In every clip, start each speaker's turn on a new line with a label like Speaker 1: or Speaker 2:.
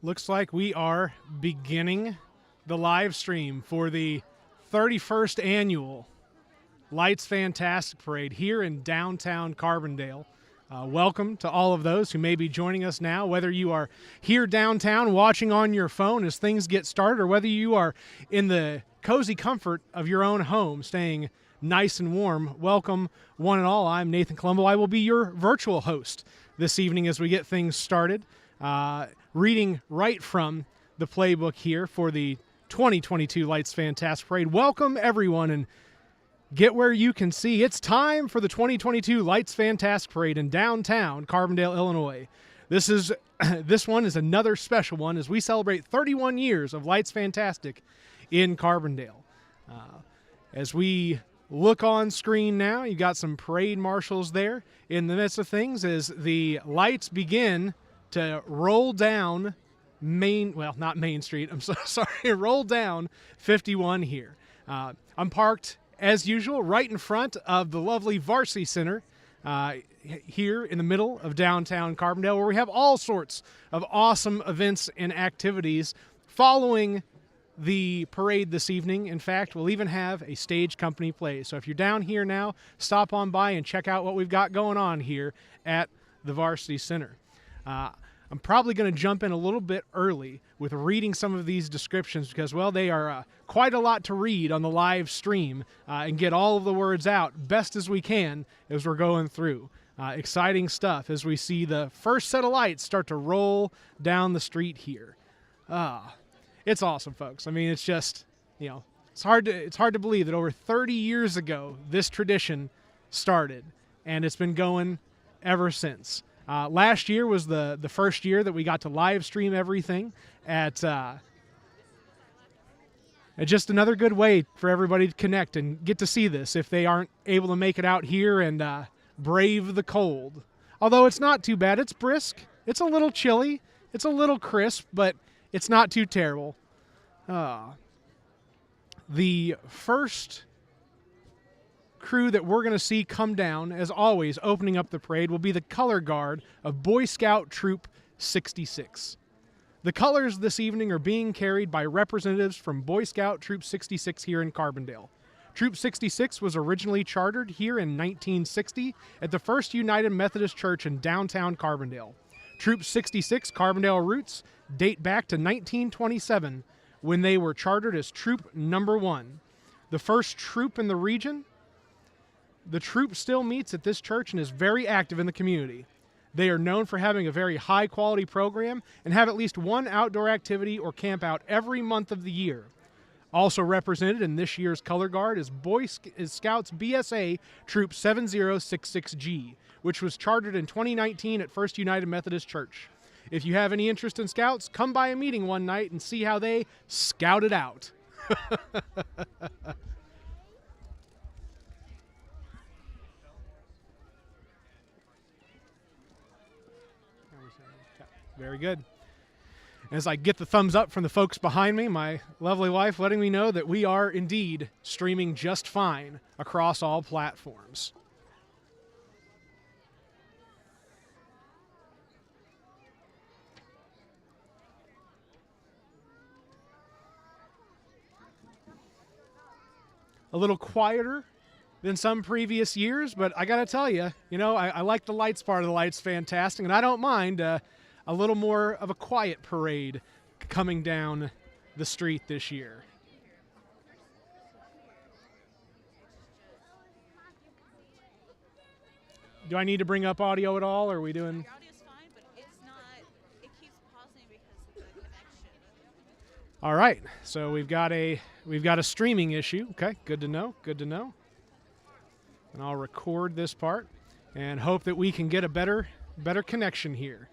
Speaker 1: looks like we are beginning the live stream for the 31st annual Lights Fantastic Parade here in downtown Carbondale. Welcome to all of those who may be joining us now, whether you are here downtown watching on your phone as things get started, or whether you are in the cozy comfort of your own home, staying nice and warm. Welcome, one and all. I'm Nathan Colombo. I will be your virtual host this evening as we get things started. Reading right from the playbook here for the 2022 Lights Fantastic Parade. Welcome, everyone, and get where you can see. It's time for the 2022 Lights Fantastic Parade in downtown Carbondale, Illinois. This one is another special one as we celebrate 31 years of Lights Fantastic in Carbondale. As we look on screen now, you got some parade marshals there in the midst of things as the lights begin to roll down not Main Street, I'm so sorry, roll down 51 here. I'm parked, as usual, right in front of the lovely Varsity Center here in the middle of downtown Carbondale, where we have all sorts of awesome events and activities following the parade this evening. In fact, we'll even have a stage company play. So if you're down here now, stop on by and check out what we've got going on here at the Varsity Center. I'm probably going to jump in a little bit early with reading some of these descriptions because, well, they are quite a lot to read on the live stream and get all of the words out best as we can as we're going through. Exciting stuff as we see the first set of lights start to roll down the street here. It's awesome, folks. I mean, it's just, it's hard to believe that over 30 years ago this tradition started, and it's been going ever since. Last year was the first year that we got to live stream everything at just another good way for everybody to connect and get to see this if they aren't able to make it out here and brave the cold. Although it's not too bad. It's brisk. It's a little chilly. It's a little crisp, but it's not too terrible. The first crew that we're going to see come down, as always, opening up the parade, will be the color guard of Boy Scout Troop 66. The colors this evening are being carried by representatives from Boy Scout Troop 66 here in Carbondale. Troop 66 was originally chartered here in 1960 at the First United Methodist Church in downtown Carbondale. Troop 66 Carbondale roots date back to 1927 when they were chartered as Troop Number 1. The first troop in the region. The troop still meets at this church and is very active in the community. They are known for having a very high-quality program and have at least one outdoor activity or camp out every month of the year. Also represented in this year's color guard is Scouts BSA Troop 7066G, which was chartered in 2019 at First United Methodist Church. If you have any interest in Scouts, come by a meeting one night and see how they scout it out. Very good. As I get the thumbs up from the folks behind me, my lovely wife letting me know that we are indeed streaming just fine across all platforms. A little quieter than some previous years, but I got to tell you, I like the lights part of the Lights Fantastic, and I don't mind a little more of a quiet parade coming down the street this year. Do I need to bring up audio at all, or are we doing?
Speaker 2: Your audio's fine, but it's not, it keeps pausing because of the connection.
Speaker 1: All right, so we've got a streaming issue. Okay, good to know, good to know. And I'll record this part and hope that we can get a better connection here.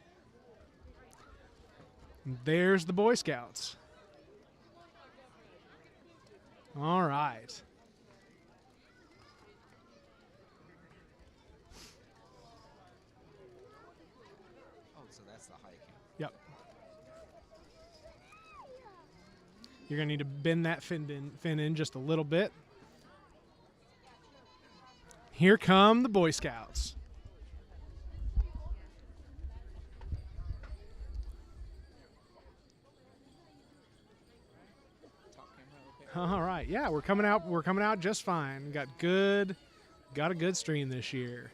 Speaker 1: There's the Boy Scouts. All right.
Speaker 3: Oh, so that's the high camp.
Speaker 1: Yep. You're going to need to bend that fin in just a little bit. Here come the Boy Scouts. All right. Yeah, we're coming out. We're coming out just fine. Got a good stream this year.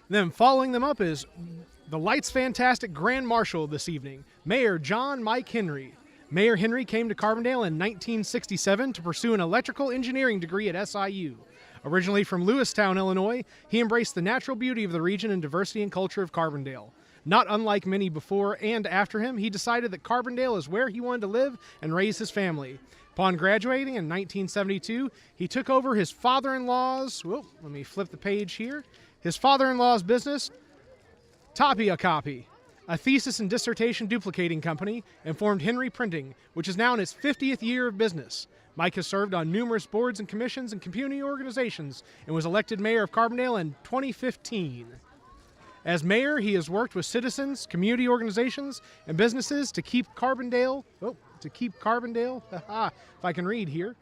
Speaker 1: Then following them up is the Lights Fantastic Grand Marshal this evening, Mayor John Mike Henry. Mayor Henry came to Carbondale in 1967 to pursue an electrical engineering degree at SIU. Originally from Lewistown, Illinois, he embraced the natural beauty of the region and diversity and culture of Carbondale. Not unlike many before and after him, he decided that Carbondale is where he wanted to live and raise his family. Upon graduating in 1972, he took over his father-in-law's, let me flip the page here, his father-in-law's business, Tapia Copy, a thesis and dissertation duplicating company, and formed Henry Printing, which is now in its 50th year of business. Mike has served on numerous boards and commissions and community organizations and was elected mayor of Carbondale in 2015. As mayor, he has worked with citizens, community organizations, and businesses to keep Carbondale, if I can read here,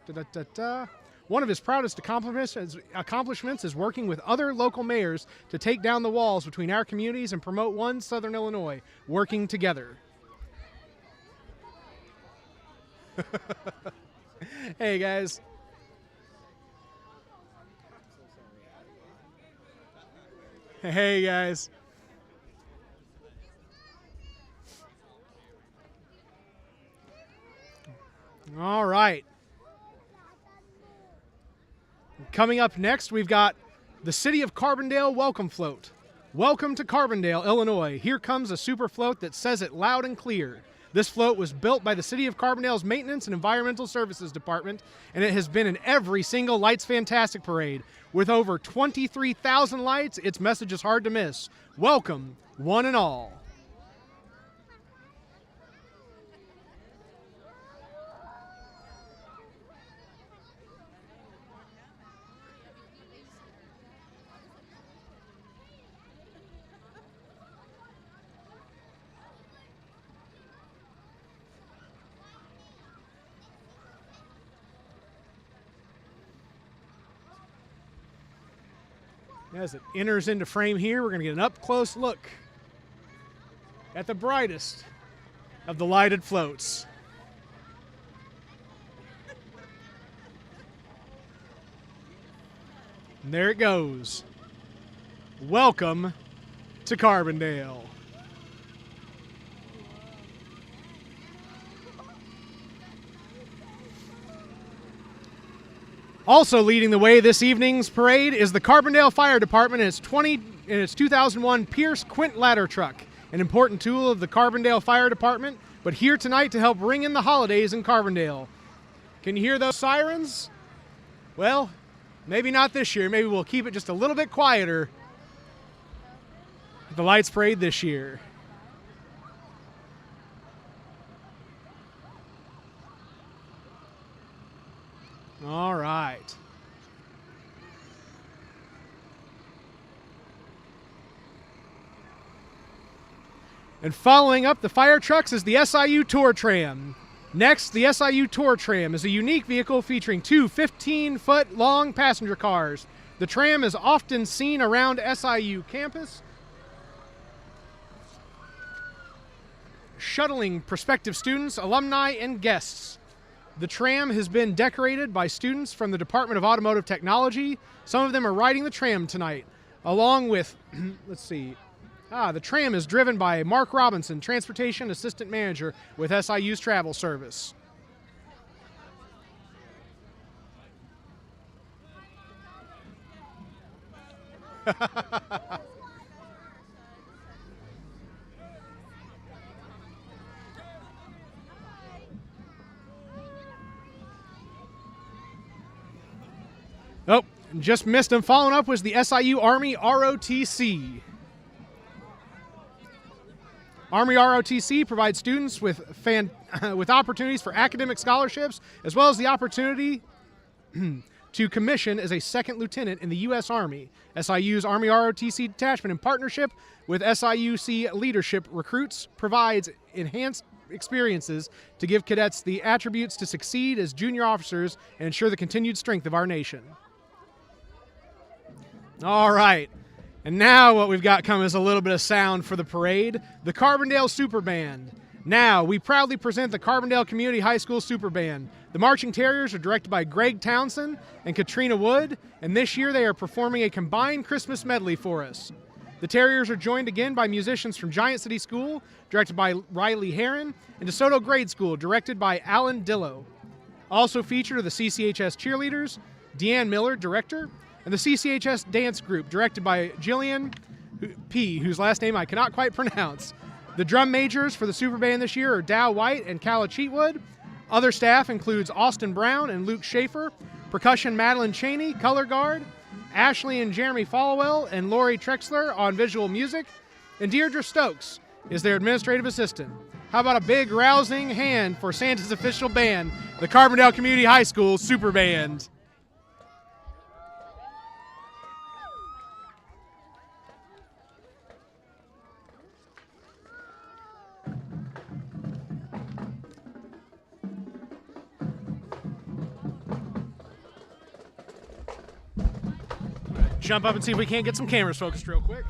Speaker 1: One of his proudest accomplishments is working with other local mayors to take down the walls between our communities and promote one Southern Illinois, working together. Hey, guys. Hey, guys. All right. Coming up next, we've got the City of Carbondale Welcome Float. Welcome to Carbondale, Illinois. Here comes a super float that says it loud and clear. This float was built by the City of Carbondale's Maintenance and Environmental Services Department, and it has been in every single Lights Fantastic parade. With over 23,000 lights, its message is hard to miss. Welcome, one and all. As it enters into frame here, we're going to get an up-close look at the brightest of the lighted floats. And there it goes. Welcome to Carbondale. Also leading the way this evening's parade is the Carbondale Fire Department in its 2001 Pierce Quint ladder truck, an important tool of the Carbondale Fire Department, but here tonight to help ring in the holidays in Carbondale. Can you hear those sirens? Well, maybe not this year. Maybe we'll keep it just a little bit quieter at the Lights Parade this year. All right. And following up the fire trucks is the SIU Tour Tram. Next, the SIU Tour Tram is a unique vehicle featuring two 15-foot long passenger cars. The tram is often seen around SIU campus, shuttling prospective students, alumni, and guests. The tram has been decorated by students from the Department of Automotive Technology. Some of them are riding the tram tonight, along with, the tram is driven by Mark Robinson, Transportation Assistant Manager with SIU's Travel Service. Oh, just missed him. Following up was the SIU Army ROTC. Army ROTC provides students with opportunities for academic scholarships, as well as the opportunity to commission as a second lieutenant in the U.S. Army. SIU's Army ROTC detachment, in partnership with SIUC Leadership Recruits, provides enhanced experiences to give cadets the attributes to succeed as junior officers and ensure the continued strength of our nation. All right. And now what we've got coming is a little bit of sound for the parade. The Carbondale Super Band. Now, we proudly present the Carbondale Community High School Super Band. The Marching Terriers are directed by Greg Townsend and Katrina Wood, and this year they are performing a combined Christmas medley for us. The Terriers are joined again by musicians from Giant City School, directed by Riley Heron, and DeSoto Grade School, directed by Alan Dillo. Also featured are the CCHS cheerleaders, Deanne Miller, director, and the CCHS dance group, directed by Jillian P., whose last name I cannot quite pronounce. The drum majors for the Super Band this year are Dow White and Calla Cheatwood. Other staff includes Austin Brown and Luke Schaefer, percussion Madeline Cheney, color guard, Ashley and Jeremy Followell, and Lori Trexler on visual music, and Deirdre Stokes is their administrative assistant. How about a big rousing hand for Santa's official band, the Carbondale Community High School Super Band. Jump up and see if we can't get some cameras focused real quick.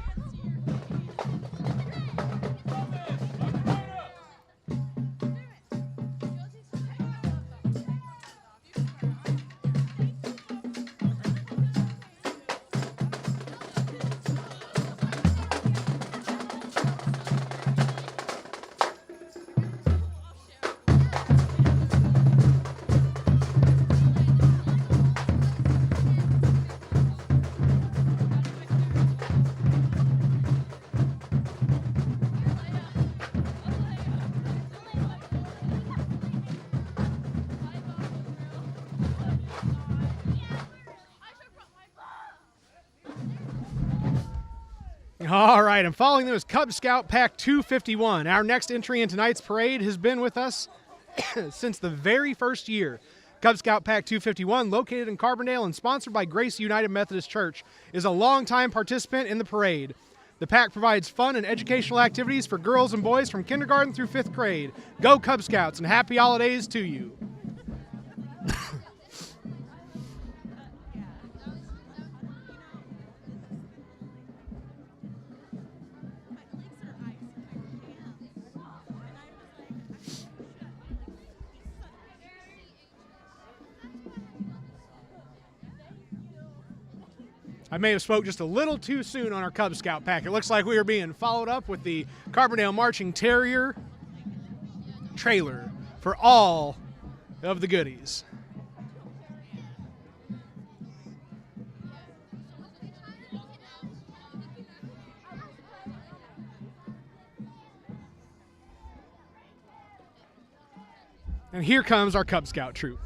Speaker 1: All right, and following them is Cub Scout Pack 251. Our next entry in tonight's parade has been with us since the very first year. Cub Scout Pack 251, located in Carbondale and sponsored by Grace United Methodist Church, is a longtime participant in the parade. The pack provides fun and educational activities for girls and boys from kindergarten through 5th grade. Go Cub Scouts, and happy holidays to you. I may have spoke just a little too soon on our Cub Scout pack. It looks like we are being followed up with the Carbondale Marching Terrier trailer for all of the goodies. And here comes our Cub Scout troop.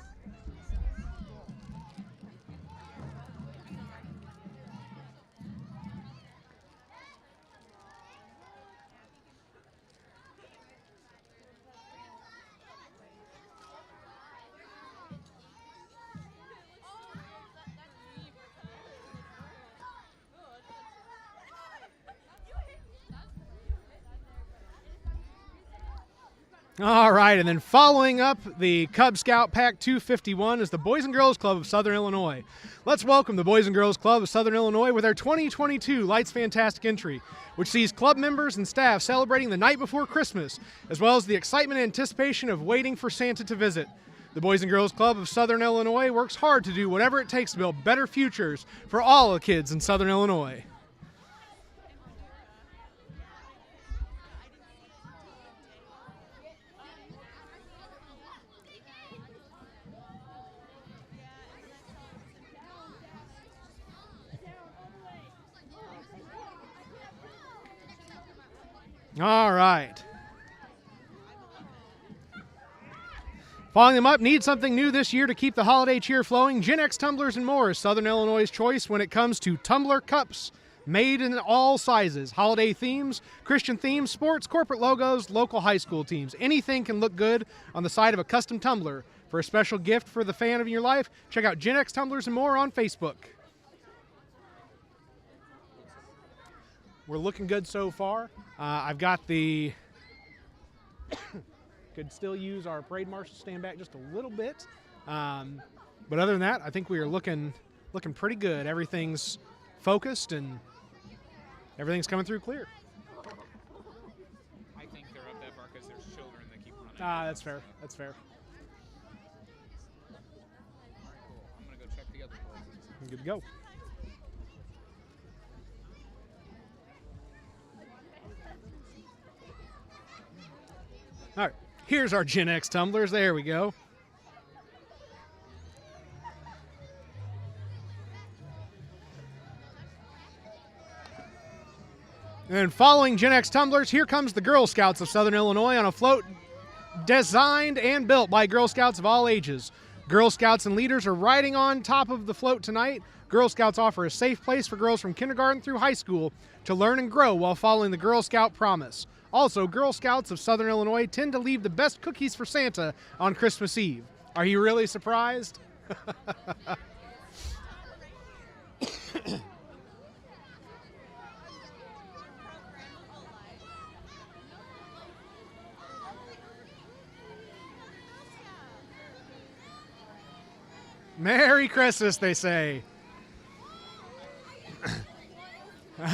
Speaker 1: All right, and then following up the Cub Scout Pack 251 is the Boys and Girls Club of Southern Illinois. Let's welcome the Boys and Girls Club of Southern Illinois with their 2022 Lights Fantastic entry, which sees club members and staff celebrating the night before Christmas, as well as the excitement and anticipation of waiting for Santa to visit. The Boys and Girls Club of Southern Illinois works hard to do whatever it takes to build better futures for all the kids in Southern Illinois. All right. Following them up, need something new this year to keep the holiday cheer flowing. Gen X Tumblers and More is Southern Illinois' choice when it comes to tumbler cups. Made in all sizes, holiday themes, Christian themes, sports, corporate logos, local high school teams. Anything can look good on the side of a custom tumbler. For a special gift for the fan of your life, check out Gen X Tumblers and More on Facebook. We're looking good so far. I've got the, could still use our parade marshal to stand back just a little bit. But other than that, I think we are looking pretty good. Everything's focused and everything's coming through clear.
Speaker 3: I think they're up that far because there's children
Speaker 1: Ah, that's fair. That's fair.
Speaker 3: All right, cool. I'm gonna go check the other places.
Speaker 1: Good to go. All right, here's our Gen X tumblers. There we go. And following Gen X tumblers, here comes the Girl Scouts of Southern Illinois on a float designed and built by Girl Scouts of all ages. Girl Scouts and leaders are riding on top of the float tonight. Girl Scouts offer a safe place for girls from kindergarten through high school to learn and grow while following the Girl Scout promise. Also, Girl Scouts of Southern Illinois tend to leave the best cookies for Santa on Christmas Eve. Are you really surprised? Merry Christmas, they say.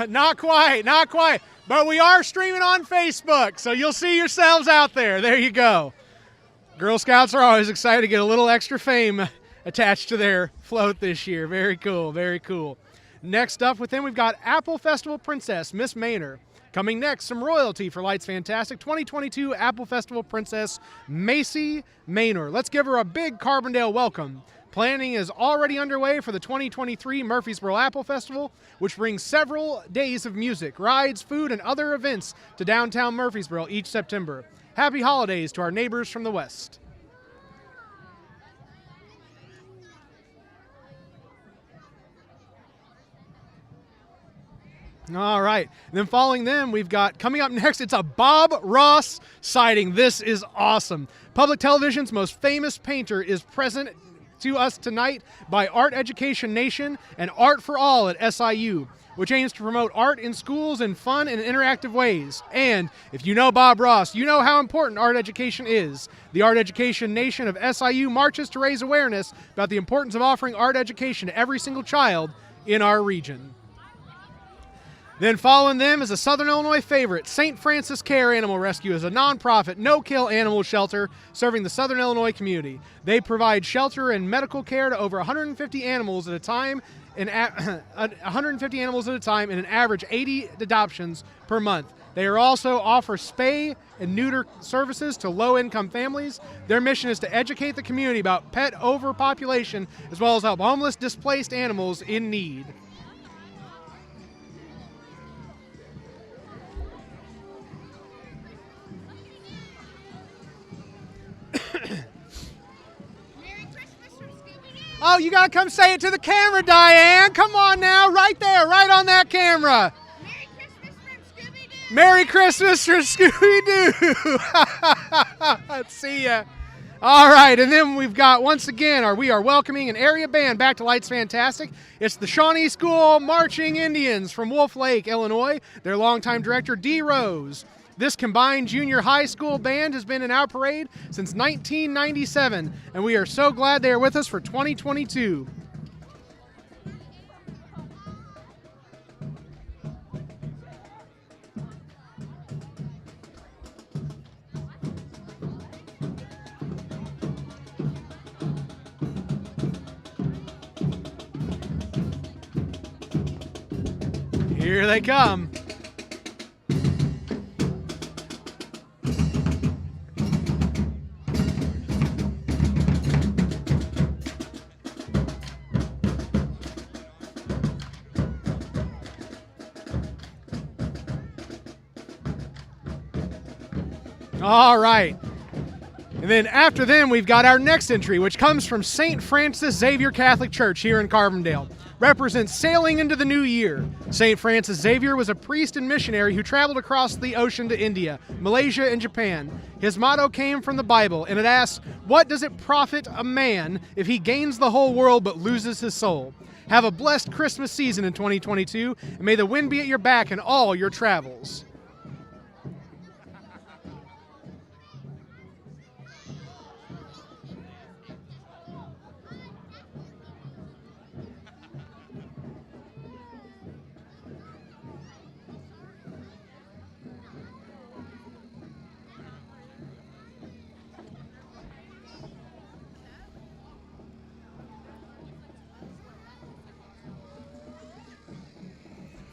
Speaker 1: Not quite, not quite. But we are streaming on Facebook, so you'll see yourselves out there. There you go. Girl Scouts are always excited to get a little extra fame attached to their float this year. Very cool, very cool. Next up with them, we've got Apple Festival Princess, Miss Maynor. Coming next, some royalty for Lights Fantastic 2022 Apple Festival Princess, Macy Maynor. Let's give her a big Carbondale welcome. Planning is already underway for the 2023 Murfreesboro Apple Festival, which brings several days of music, rides, food, and other events to downtown Murfreesboro each September. Happy holidays to our neighbors from the West. All right. And then following them, we've got, coming up next, it's a Bob Ross sighting. This is awesome. Public television's most famous painter is present to us tonight by Art Education Nation and Art for All at SIU, which aims to promote art in schools in fun and interactive ways. And if you know Bob Ross, you know how important art education is. The Art Education Nation of SIU marches to raise awareness about the importance of offering art education to every single child in our region. Then following them is a Southern Illinois favorite, St. Francis Care Animal Rescue is a nonprofit, no-kill animal shelter serving the Southern Illinois community. They provide shelter and medical care to over 150 animals at a time, and an average 80 adoptions per month. They also offer spay and neuter services to low-income families. Their mission is to educate the community about pet overpopulation as well as help homeless, displaced animals in need. Oh, you gotta come say it to the camera, Diane. Come on now, right there, right on that camera. Merry Christmas from Scooby-Doo. Let's see ya. All right, and then we've got, once again, we are welcoming an area band back to Lights Fantastic. It's the Shawnee School Marching Indians from Wolf Lake, Illinois. Their longtime director, D. Rose. This combined junior high school band has been in our parade since 1997, and we are so glad they are with us for 2022. Here they come. All right. And then after them, we've got our next entry, which comes from St. Francis Xavier Catholic Church here in Carbondale. Represents sailing into the new year. St. Francis Xavier was a priest and missionary who traveled across the ocean to India, Malaysia, and Japan. His motto came from the Bible, and it asks, "What does it profit a man if he gains the whole world but loses his soul?" Have a blessed Christmas season in 2022, and may the wind be at your back in all your travels.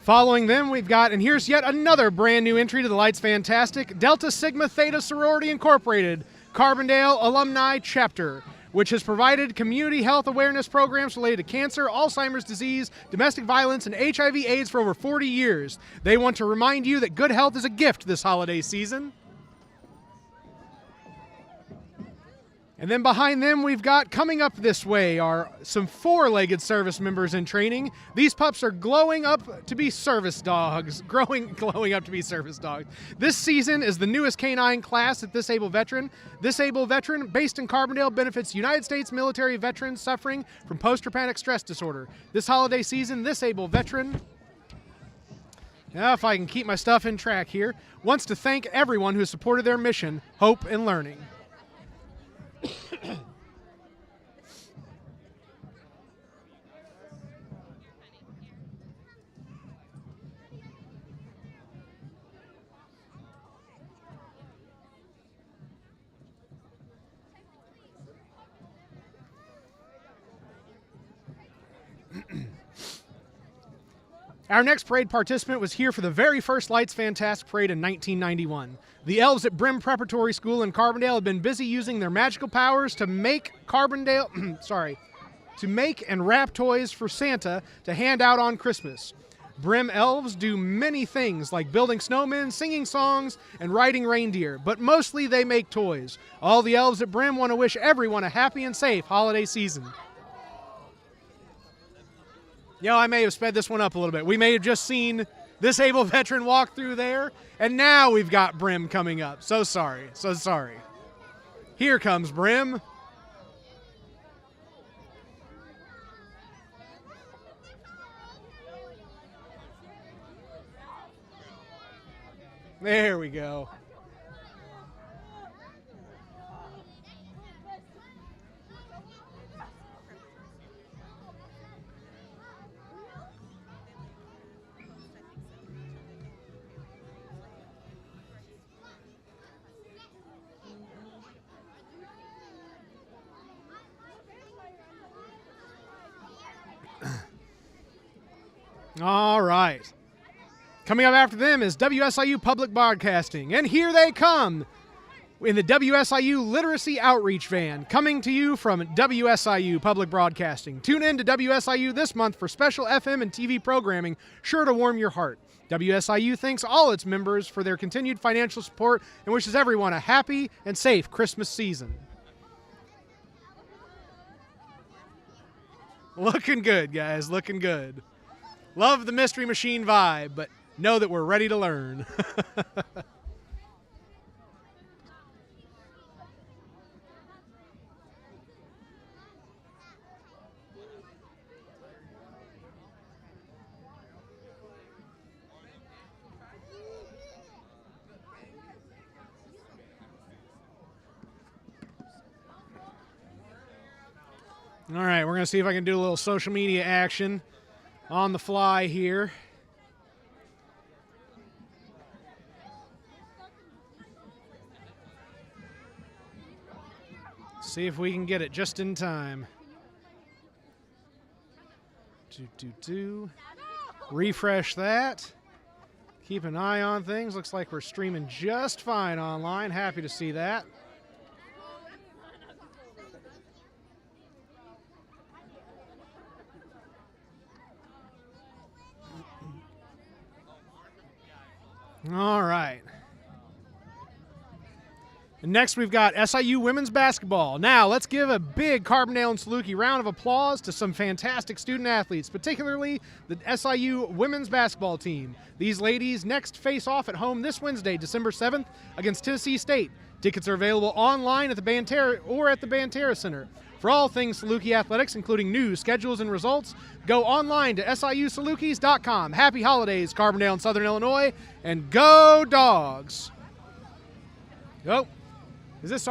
Speaker 1: Following them, we've got, and here's yet another brand new entry to the Lights Fantastic, Delta Sigma Theta Sorority Incorporated, Carbondale Alumni Chapter, which has provided community health awareness programs related to cancer, Alzheimer's disease, domestic violence, and HIV/AIDS for over 40 years. They want to remind you that good health is a gift this holiday season. And then behind them, we've got, coming up this way, are some four-legged service members in training. These pups are glowing up to be service dogs. Glowing up to be service dogs. This season is the newest canine class at This Able Veteran. This Able Veteran, based in Carbondale, benefits United States military veterans suffering from post-traumatic stress disorder. This holiday season, This Able Veteran, now if I can keep my stuff in track here, wants to thank everyone who supported their mission, hope, and learning. Our next parade participant was here for the very first Lights Fantastic Parade in 1991. The elves at Brim Preparatory School in Carbondale have been busy using their magical powers to make to make and wrap toys for Santa to hand out on Christmas. Brim elves do many things like building snowmen, singing songs, and riding reindeer, but mostly they make toys. All the elves at Brim want to wish everyone a happy and safe holiday season. I may have sped this one up a little bit. We may have just seen This Able Veteran walk through there, and now we've got Brim coming up. So sorry. Here comes Brim. There we go. All right. Coming up after them is WSIU Public Broadcasting, and here they come in the WSIU Literacy Outreach Van, coming to you from WSIU Public Broadcasting. Tune in to WSIU this month for special FM and TV programming sure to warm your heart. WSIU thanks all its members for their continued financial support and wishes everyone a happy and safe Christmas season. Looking good, guys, looking good. Love the Mystery Machine vibe, but know that we're ready to learn. All right, we're going to see if I can do a little social media action on the fly here. See if we can get it just in time. Refresh that. Keep an eye on things. Looks like we're streaming just fine online. Happy to see that. All right. And next we've got SIU women's basketball. Now let's give a big Carbondale and Saluki round of applause to some fantastic student athletes, particularly the SIU women's basketball team. These ladies next face off at home this Wednesday, December 7th against Tennessee State. Tickets are available online at the Banterra Center. For all things Saluki athletics, including news, schedules, and results, go online to siusalukis.com. Happy holidays, Carbondale and Southern Illinois, and go Dogs! Oh, this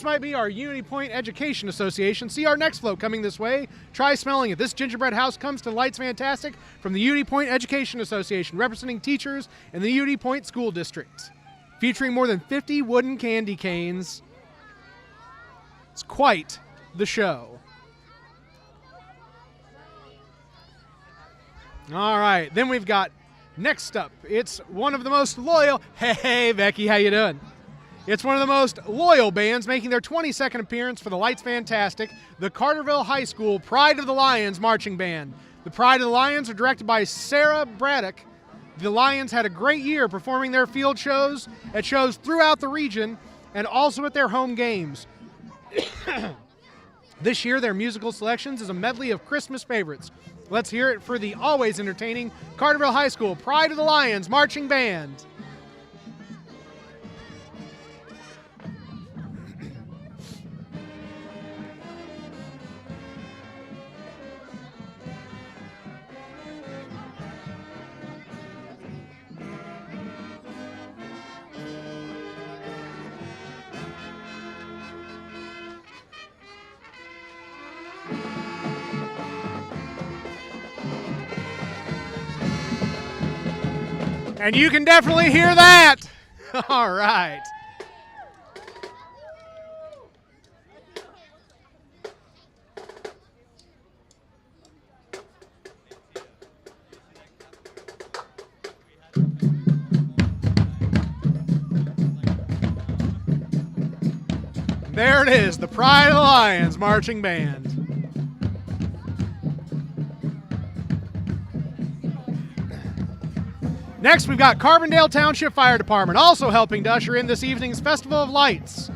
Speaker 1: might be our Unity Point Education Association. See our next float coming this way. Try smelling it. This gingerbread house comes to Lights Fantastic from the Unity Point Education Association, representing teachers in the Unity Point School District. Featuring more than 50 wooden candy canes. It's quite the show. All right, then we've got next up. It's one of the most loyal. Hey, Becky, how you doing? It's one of the most loyal bands making their 22nd appearance for the Lights Fantastic, the Carterville High School Pride of the Lions Marching Band. The Pride of the Lions are directed by Sarah Braddock. The Lions had a great year performing their field shows at shows throughout the region and also at their home games. This year, their musical selections is a medley of Christmas favorites. Let's hear it for the always entertaining Carterville High School Pride of the Lions Marching Band. And you can definitely hear that. All right. There it is, the Pride of the Lions Marching Band. Next, we've got Carbondale Township Fire Department also helping to usher in this evening's Festival of Lights.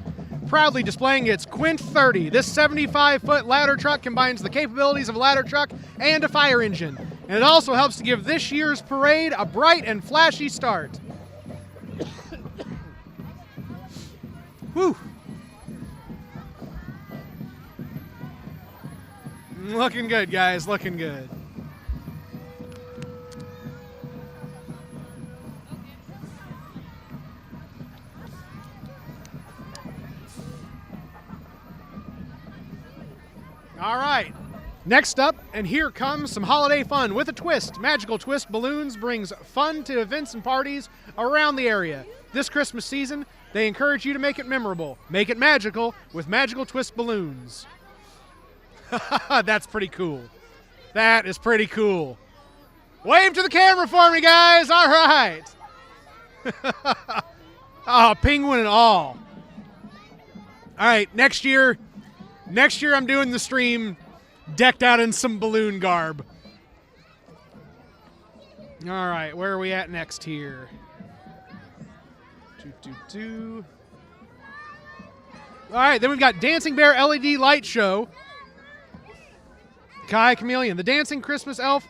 Speaker 1: Proudly displaying its Quint 30, this 75-foot ladder truck combines the capabilities of a ladder truck and a fire engine. And it also helps to give this year's parade a bright and flashy start. Whew. Looking good, guys, looking good. All right, next up, and here comes some holiday fun with a twist. Magical Twist Balloons brings fun to events and parties around the area. This Christmas season, they encourage you to make it memorable. Make it magical with Magical Twist Balloons. That's pretty cool. That is pretty cool. Wave to the camera for me, guys. All right. Oh, penguin and all. All right, next year I'm doing the stream decked out in some balloon garb. All right, where are we at next here? All right, then we've got Dancing Bear LED Light Show. Kai Chameleon, the dancing Christmas elf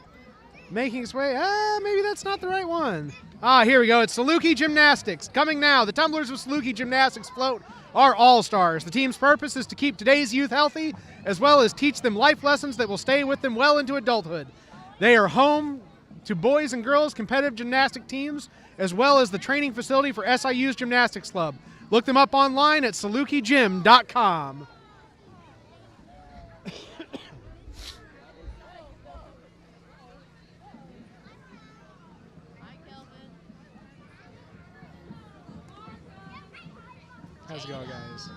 Speaker 1: making its way. Maybe that's not the right one. Here we go. It's Saluki Gymnastics. Coming now, the tumblers of Saluki Gymnastics float are all-stars. The team's purpose is to keep today's youth healthy, as well as teach them life lessons that will stay with them well into adulthood. They are home to boys and girls competitive gymnastic teams, as well as the training facility for SIU's Gymnastics Club. Look them up online at salukigym.com. How's it going, guys?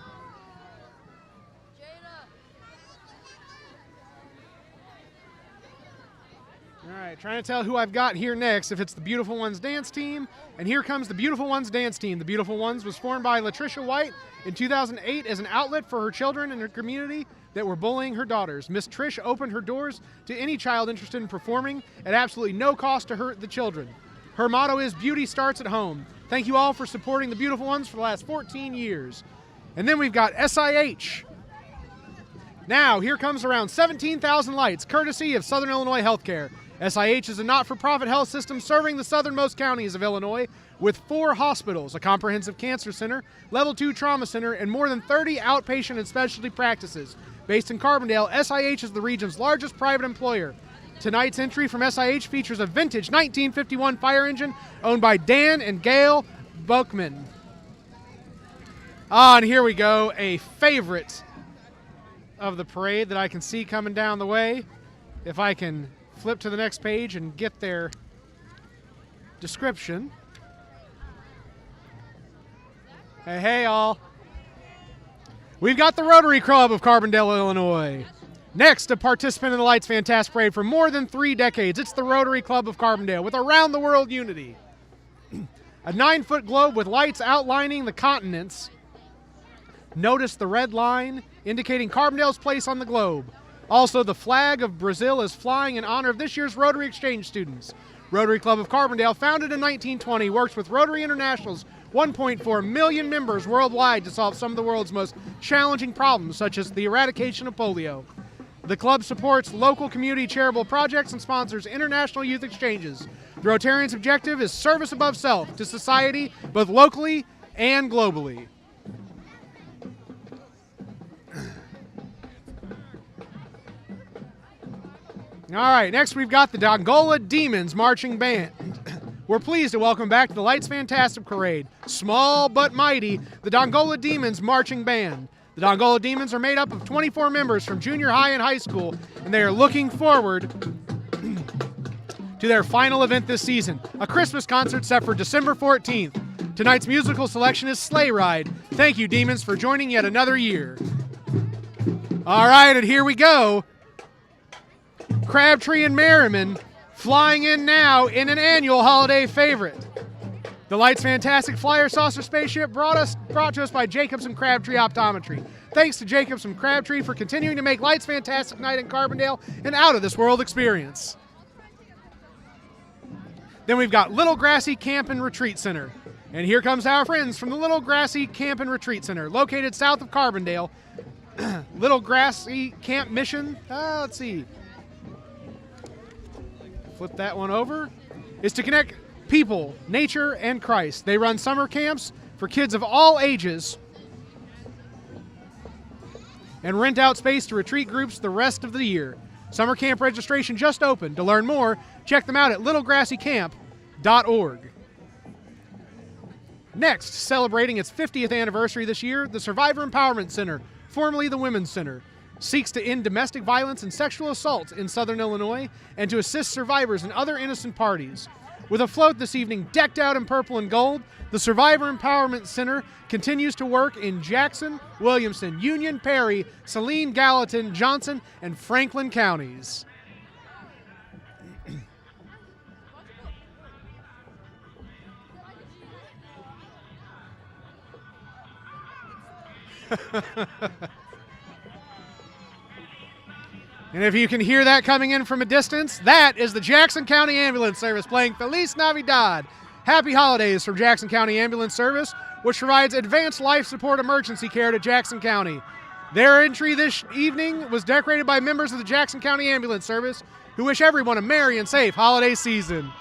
Speaker 1: All right, trying to tell who I've got here next, if it's the Beautiful Ones dance team. And here comes the Beautiful Ones dance team. The Beautiful Ones was formed by Latricia White in 2008 as an outlet for her children in her community that were bullying her daughters. Miss Trish opened her doors to any child interested in performing at absolutely no cost to hurt the children. Her motto is, beauty starts at home. Thank you all for supporting the Beautiful Ones for the last 14 years. And then we've got SIH. Now, here comes around 17,000 lights, courtesy of Southern Illinois Healthcare. SIH is a not-for-profit health system serving the southernmost counties of Illinois with 4 hospitals, a comprehensive cancer center, level 2 trauma center, and more than 30 outpatient and specialty practices. Based in Carbondale, SIH is the region's largest private employer. Tonight's entry from SIH features a vintage 1951 fire engine owned by Dan and Gail Buckman. And here we go, a favorite of the parade that I can see coming down the way. If I can flip to the next page and get their description. Hey, all. We've got the Rotary Club of Carbondale, Illinois. Next, a participant in the Lights Fantastic Parade for more than 3 decades. It's the Rotary Club of Carbondale with around the world unity. A 9-foot globe with lights outlining the continents. Notice the red line indicating Carbondale's place on the globe. Also, the flag of Brazil is flying in honor of this year's Rotary Exchange students. Rotary Club of Carbondale, founded in 1920, works with Rotary International's 1.4 million members worldwide to solve some of the world's most challenging problems, such as the eradication of polio. The club supports local community charitable projects and sponsors international youth exchanges. The Rotarians' objective is service above self to society, both locally and globally. All right, next we've got the Dongola Demons Marching Band. We're pleased to welcome back to the Lights Fantastic Parade, small but mighty, the Dongola Demons Marching Band. The Dongola Demons are made up of 24 members from junior high and high school, and they are looking forward to their final event this season, a Christmas concert set for December 14th. Tonight's musical selection is Sleigh Ride. Thank you, Demons, for joining yet another year. All right, and here we go. Crabtree and Merriman flying in now in an annual holiday favorite. The Lights Fantastic Flyer Saucer Spaceship brought to us by Jacobs and Crabtree Optometry. Thanks to Jacobs and Crabtree for continuing to make Lights Fantastic Night in Carbondale an out-of-this-world experience. Then we've got Little Grassy Camp and Retreat Center. And here comes our friends from the Little Grassy Camp and Retreat Center, located south of Carbondale. Little Grassy Camp mission, let's see. Flip that one over. Is to connect people, nature, and Christ. They run summer camps for kids of all ages and rent out space to retreat groups the rest of the year. Summer camp registration just opened. To learn more, check them out at littlegrassycamp.org. Next, celebrating its 50th anniversary this year, the Survivor Empowerment Center, formerly the Women's Center, seeks to end domestic violence and sexual assault in Southern Illinois and to assist survivors and other innocent parties. With a float this evening decked out in purple and gold, the Survivor Empowerment Center continues to work in Jackson, Williamson, Union, Perry, Saline, Gallatin, Johnson, and Franklin counties. And if you can hear that coming in from a distance, that is the Jackson County Ambulance Service playing Feliz Navidad. Happy holidays from Jackson County Ambulance Service, which provides advanced life support emergency care to Jackson County. Their entry this evening was decorated by members of the Jackson County Ambulance Service, who wish everyone a merry and safe holiday season.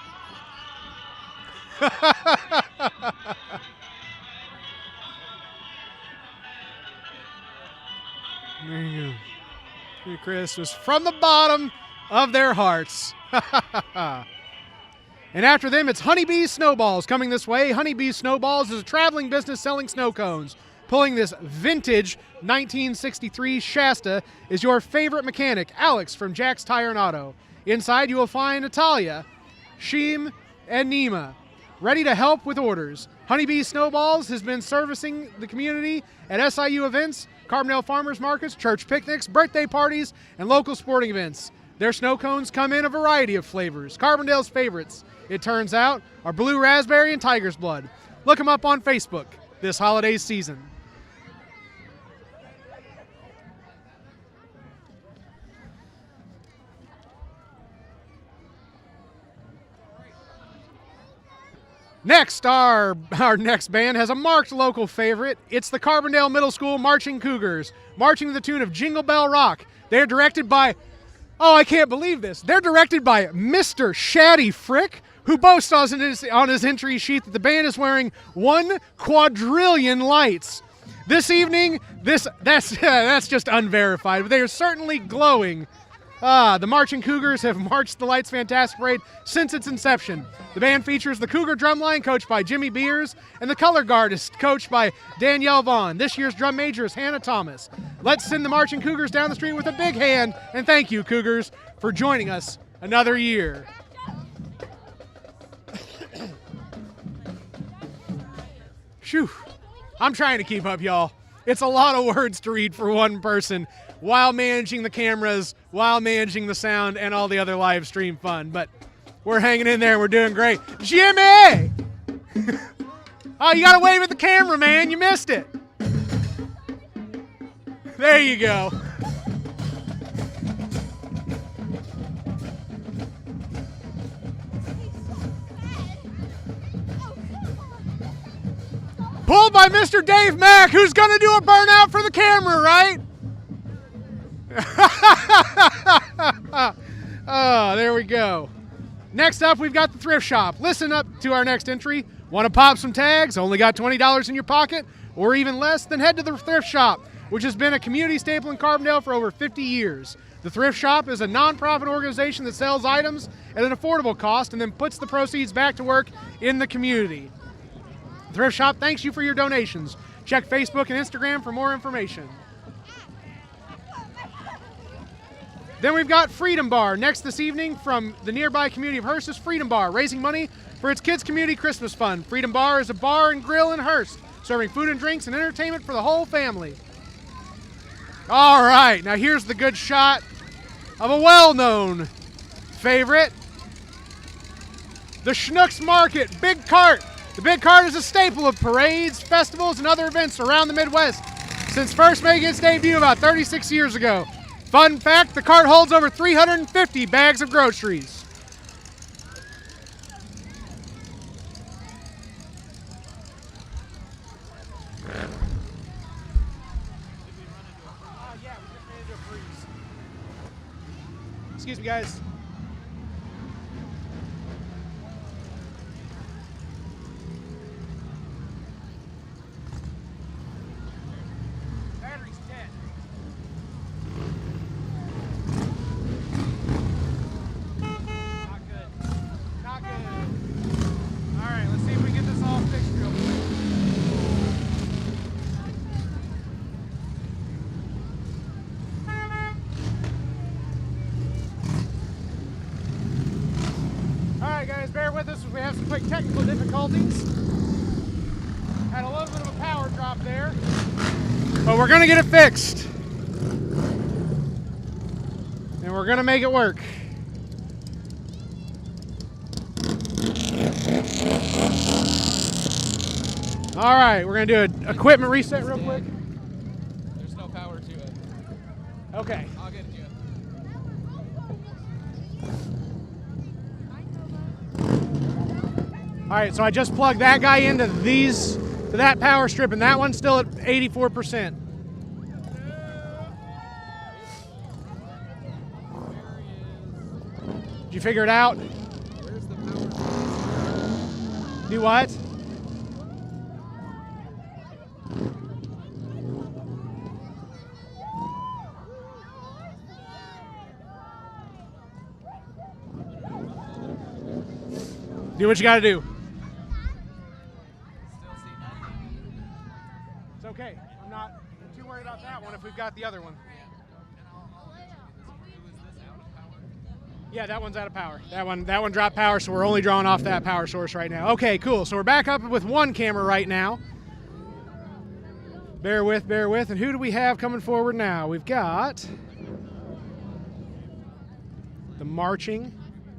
Speaker 1: There you go. Merry Christmas from the bottom of their hearts. And after them, it's Honeybee Snowballs coming this way. Honeybee Snowballs is a traveling business selling snow cones. Pulling this vintage 1963 Shasta is your favorite mechanic, Alex from Jack's Tire and Auto. Inside, you will find Natalia, Sheem, and Nima, ready to help with orders. Honeybee Snowballs has been servicing the community at SIU events, Carbondale Farmers Markets, church picnics, birthday parties, and local sporting events. Their snow cones come in a variety of flavors. Carbondale's favorites, it turns out, are blue raspberry and tiger's blood. Look them up on Facebook this holiday season. Next, our next band has a marked local favorite. It's the Carbondale Middle School Marching Cougars, marching to the tune of Jingle Bell Rock. They're directed by, oh, I can't believe this. They're directed by Mr. Shaddy Frick, who boasts on his entry sheet that the band is wearing 1 quadrillion lights. This evening, that's just unverified, but they are certainly glowing. The Marching Cougars have marched the Lights Fantastic Parade since its inception. The band features the Cougar drumline, coached by Jimmy Beers, and the color guard is coached by Danielle Vaughn. This year's drum major is Hannah Thomas. Let's send the Marching Cougars down the street with a big hand, and thank you, Cougars, for joining us another year. Phew. I'm trying to keep up, y'all. It's a lot of words to read for one person while managing the cameras, while managing the sound, and all the other live stream fun. But we're hanging in there. We're doing great. Jimmy! Oh, you got to wave at the camera, man. You missed it. There you go. Pulled by Mr. Dave Mack, who's going to do a burnout for the camera, right? Oh, there we go. Next up, we've got the thrift shop. Listen up to our next entry. Want to pop some tags? Only got $20 in your pocket? Or even less? Then head to the thrift shop, which has been a community staple in Carbondale for over 50 years. The thrift shop is a nonprofit organization that sells items at an affordable cost and then puts the proceeds back to work in the community. The thrift shop thanks you for your donations. Check Facebook and Instagram for more information. Then we've got Freedom Bar next this evening from the nearby community of Hearst is Freedom Bar, raising money for its Kids Community Christmas Fund. Freedom Bar is a bar and grill in Hearst, serving food and drinks and entertainment for the whole family. All right, now here's the good shot of a well-known favorite. The Schnucks Market Big Cart. The Big Cart is a staple of parades, festivals, and other events around the Midwest since first making its debut about 36 years ago. Fun fact, the cart holds over 350 bags of groceries. Excuse me, guys. Battery's dead. Not good. Not good. All right, let's see if we get this all fixed real quick. Alright guys, bear with us as we have some quick technical difficulties. Had a little bit of a power drop there, but we're going to get it fixed. And we're going to make it work. Alright, we're going to do an equipment reset real quick.
Speaker 3: There's no power to it.
Speaker 1: Okay.
Speaker 3: I'll get it to you.
Speaker 1: All right, so I just plugged that guy into that power strip, and that one's still at 84%. Did you figure it out?
Speaker 3: Where's the power?
Speaker 1: Do what? Do what you got to do.
Speaker 3: Still see nothing.
Speaker 1: It's okay. I'm not too worried about that one if we've got the other one. Yeah, that one's out of power. That one dropped power, so we're only drawing off that power source right now. Okay, cool. So we're back up with one camera right now. Bear with. And who do we have coming forward now? We've got the Marching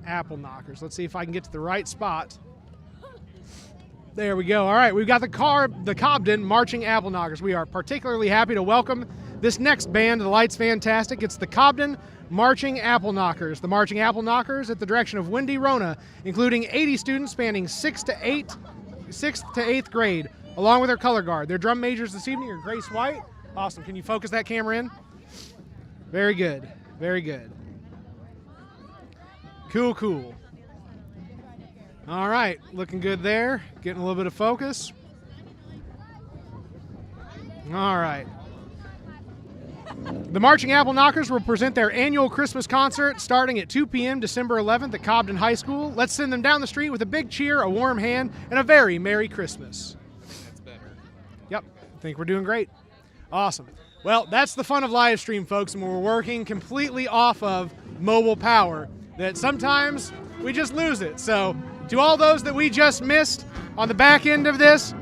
Speaker 1: Apple Knockers. Let's see if I can get to the right spot. There we go. All right, we've got the Cobden Marching Apple Knockers. We are particularly happy to welcome this next band to the Lights Fantastic. It's the Cobden Marching Apple Knockers. The Marching Apple Knockers at the direction of Wendy Rona, including 80 students spanning 6th to 8th grade, along with their color guard. Their drum majors this evening are Grace White. Awesome. Can you focus that camera in? Very good. Very good. Cool. All right, looking good there. Getting a little bit of focus. All right. The Marching Apple Knockers will present their annual Christmas concert starting at 2 p.m. December 11th at Cobden High School. Let's send them down the street with a big cheer, a warm hand, and a very Merry Christmas.
Speaker 3: That's better.
Speaker 1: Yep, I think we're doing great. Awesome. Well, that's the fun of live stream, folks, and we're working completely off of mobile power. That sometimes we just lose it. So to all those that we just missed on the back end of this,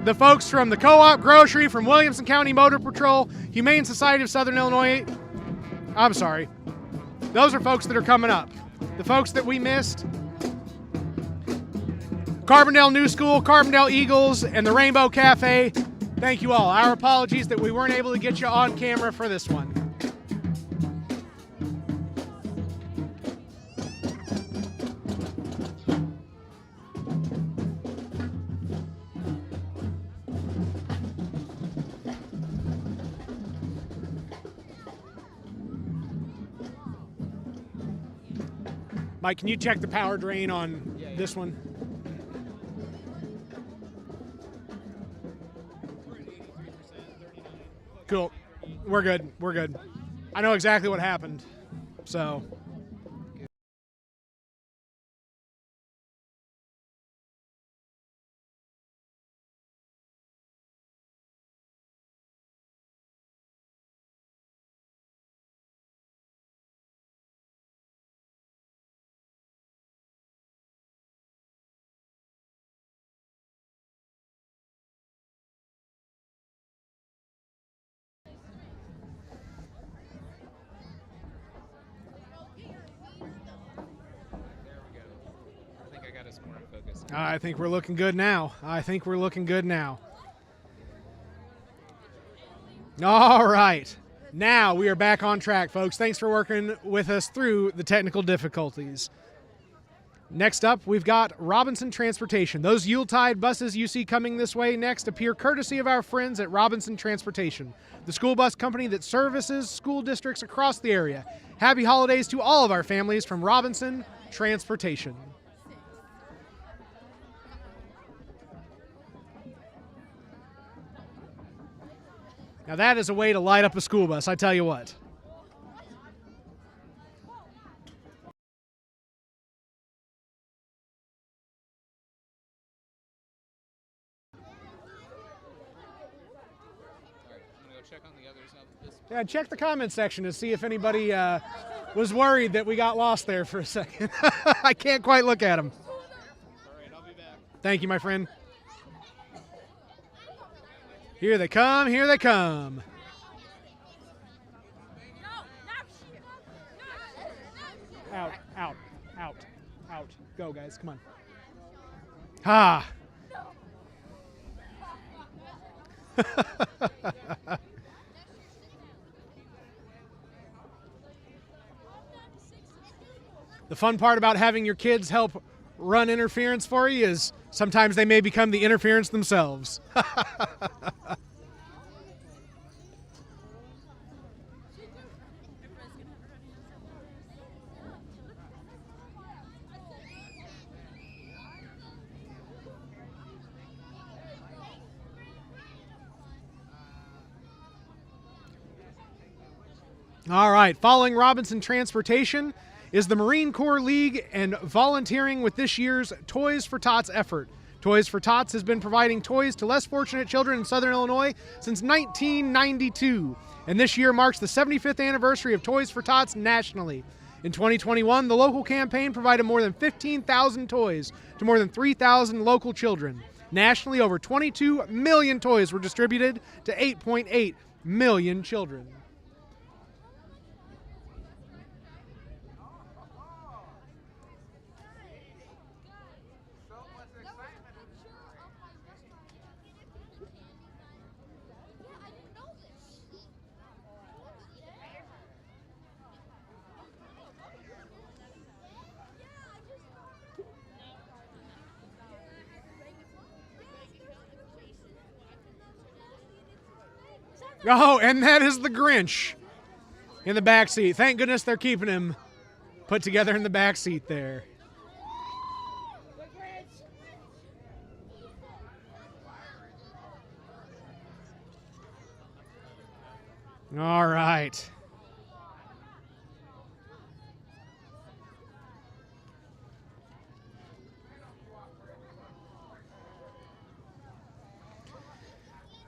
Speaker 1: the folks from the Co-op Grocery, from Williamson County Motor Patrol, Humane Society of Southern Illinois. I'm sorry. Those are folks that are coming up. The folks that we missed: Carbondale New School, Carbondale Eagles, and the Rainbow Cafe. Thank you all. Our apologies that we weren't able to get you on camera for this one. Mike, can you check the power drain on this one? Cool. We're good. We're good. I know exactly what happened. So. I think we're looking good now. I think we're looking good now. All right. Now we are back on track, folks. Thanks for working with us through the technical difficulties. Next up, we've got Robinson Transportation. Those Yuletide buses you see coming this way next appear courtesy of our friends at Robinson Transportation, the school bus company that services school districts across the area. Happy holidays to all of our families from Robinson Transportation. Now that is a way to light up a school bus, I tell you what. Yeah, check the comment section to see if anybody was worried that we got lost there for a second. I can't quite look at them.
Speaker 3: All right, I'll be back.
Speaker 1: Thank you, my friend. Here they come, here they come. Out, out, out, out. Go, guys, come on. Ha! The fun part about having your kids help run interference for you is sometimes they may become the interference themselves. All right, following Robinson Transportation is the Marine Corps League and volunteering with this year's Toys for Tots effort. Toys for Tots has been providing toys to less fortunate children in Southern Illinois since 1992, and this year marks the 75th anniversary of Toys for Tots nationally. In 2021, the local campaign provided more than 15,000 toys to more than 3,000 local children. Nationally, over 22 million toys were distributed to 8.8 million children. Oh, and that is the Grinch in the back seat. Thank goodness they're keeping him put together in the back seat there. All right.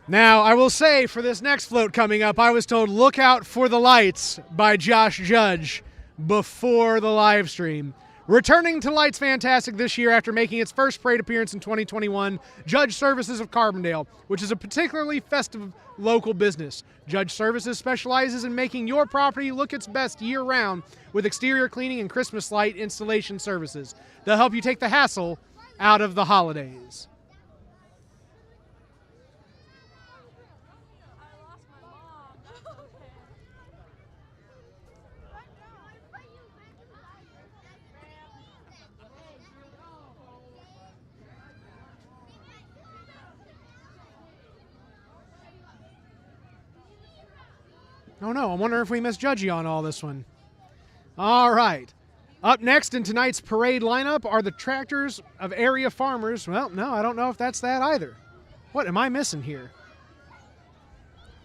Speaker 1: Now, I will say for this next float coming up, I was told look out for the lights by Josh Judge before the live stream. Returning to Lights Fantastic this year after making its first parade appearance in 2021, Judge Services of Carbondale, which is a particularly festive local business. Judge Services specializes in making your property look its best year-round with exterior cleaning and Christmas light installation services. They'll help you take the hassle out of the holidays. Oh no, I wonder if we missed Judgy on all this one. All right. Up next in tonight's parade lineup are the tractors of area farmers. Well, no, I don't know if that's that either. What am I missing here?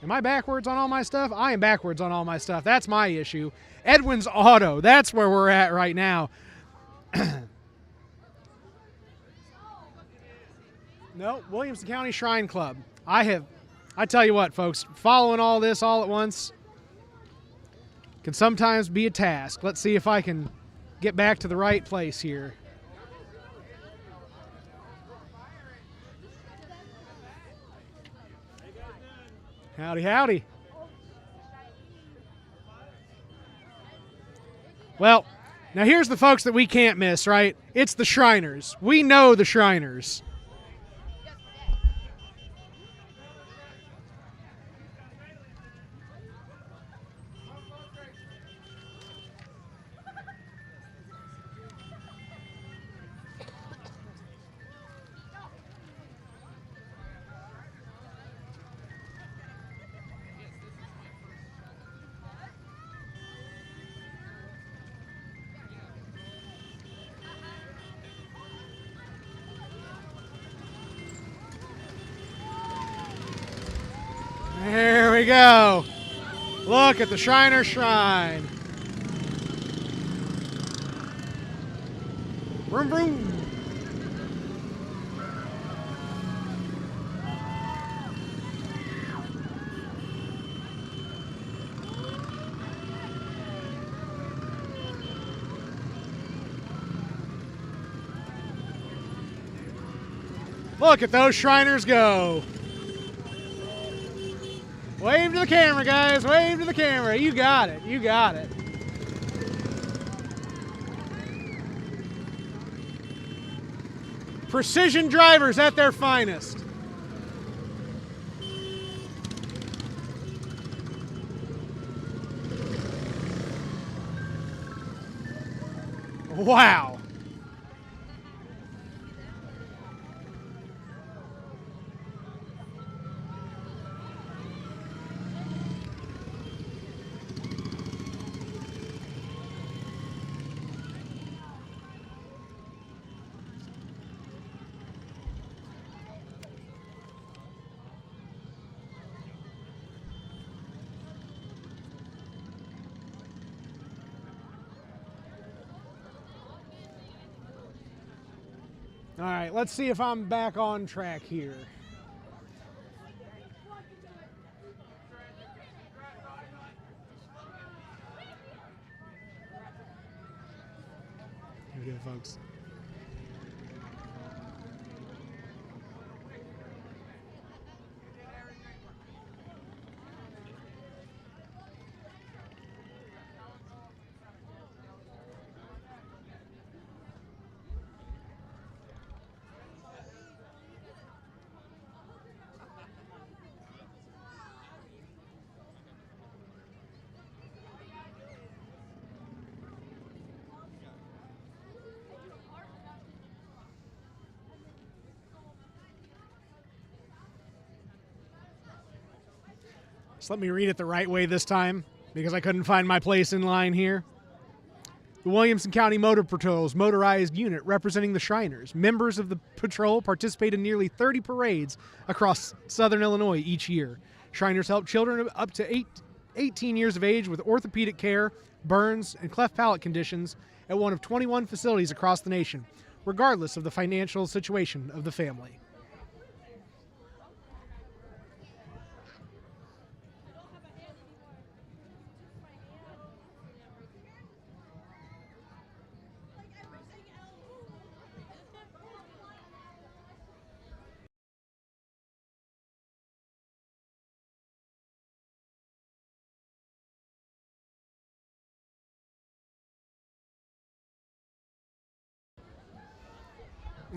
Speaker 1: Am I backwards on all my stuff? I am backwards on all my stuff. That's my issue. Edwin's Auto, that's where we're at right now. No, Williamson County Shrine Club. I tell you what, folks, following all this all at once can sometimes be a task. Let's see if I can get back to the right place here. Howdy, howdy. Well, now here's the folks that we can't miss, right? It's the Shriners. We know the Shriners. There we go. Look at the Shriner Shrine. Vroom, vroom. Look at those Shriners go. Wave to the camera, guys. Wave to the camera. You got it. You got it. Precision drivers at their finest. Wow. All right, let's see if I'm back on track here. Here we go, folks. Just let me read it the right way this time because I couldn't find my place in line here. The Williamson County Motor Patrol's motorized unit representing the Shriners. Members of the patrol participate in nearly 30 parades across southern Illinois each year. Shriners help children up to 18 years of age with orthopedic care, burns, and cleft palate conditions at one of 21 facilities across the nation, regardless of the financial situation of the family.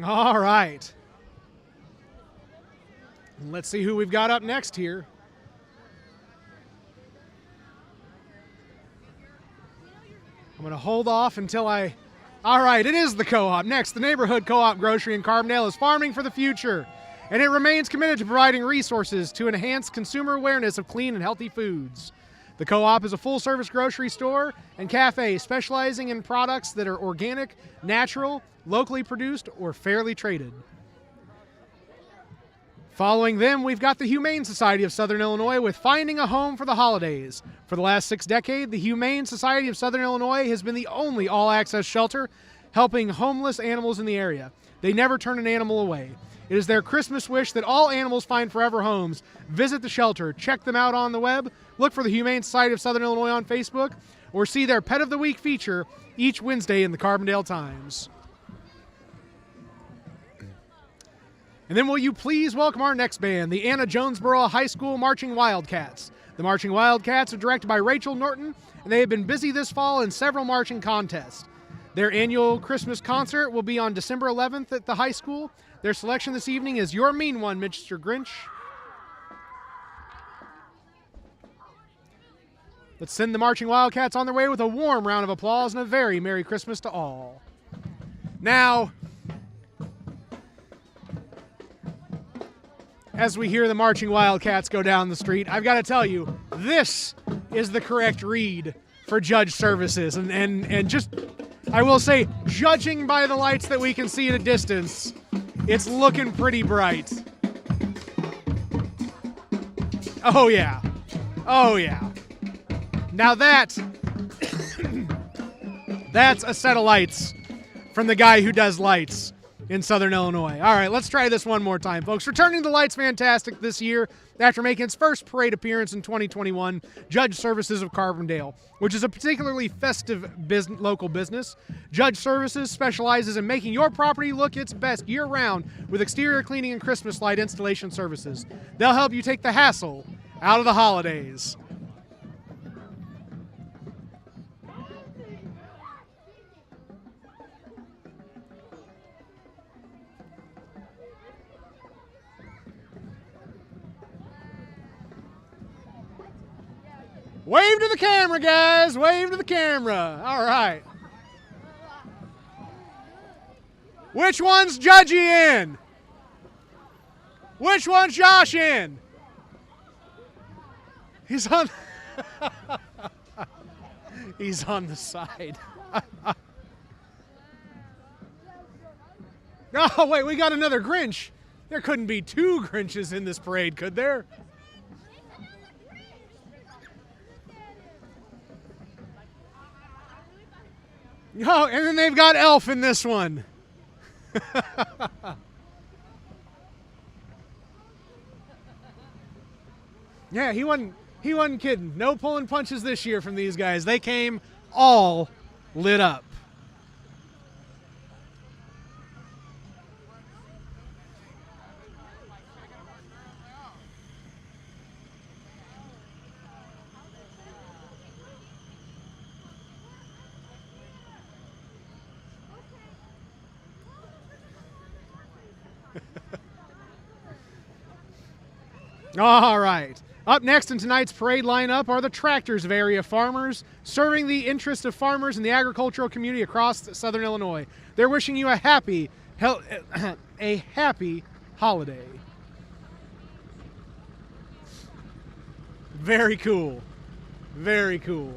Speaker 1: All right. Let's see who we've got up next here. I'm going to hold off until I... All right, it is the co-op. Next, the neighborhood co-op grocery in Carbondale is farming for the future, and it remains committed to providing resources to enhance consumer awareness of clean and healthy foods. The co-op is a full-service grocery store and cafe specializing in products that are organic, natural, locally produced, or fairly traded. Following them, we've got the Humane Society of Southern Illinois with Finding a Home for the Holidays. For the last 6 decades, the Humane Society of Southern Illinois has been the only all-access shelter helping homeless animals in the area. They never turn an animal away. It is their Christmas wish that all animals find forever homes. Visit the shelter, check them out on the web, look for the Humane Society of Southern Illinois on Facebook, or see their Pet of the Week feature each Wednesday in the Carbondale Times. And then will you please welcome our next band, the Anna Jonesboro High School Marching Wildcats. The Marching Wildcats are directed by Rachel Norton, and they have been busy this fall in several marching contests. Their annual Christmas concert will be on December 11th at the high school. Their selection this evening is Your Mean One, Mr. Grinch. Let's send the Marching Wildcats on their way with a warm round of applause and a very Merry Christmas to all. Now, as we hear the Marching Wildcats go down the street, I've got to tell you, this is the correct read for Judge Services. And just, I will say, judging by the lights that we can see at a distance, it's looking pretty bright. Oh, yeah. Oh, yeah. Now that's a set of lights from the guy who does lights in Southern Illinois. All right, let's try this one more time, folks. Returning to Lights Fantastic this year after making its first parade appearance in 2021, Judge Services of Carbondale, which is a particularly festive local business. Judge Services specializes in making your property look its best year-round with exterior cleaning and Christmas light installation services. They'll help you take the hassle out of the holidays. Wave to the camera, guys. Wave to the camera. All right. Which one's Judgy in? Which one's Josh in? He's on. He's on the side. Oh, wait, we got another Grinch. There couldn't be 2 Grinches in this parade, could there? Oh, and then they've got Elf in this one. Yeah, he wasn't kidding. No pulling punches this year from these guys. They came all lit up. All right. Up next in tonight's parade lineup are the tractors of area farmers, serving the interests of farmers in the agricultural community across Southern Illinois. They're wishing you a happy holiday. Very cool. Very cool.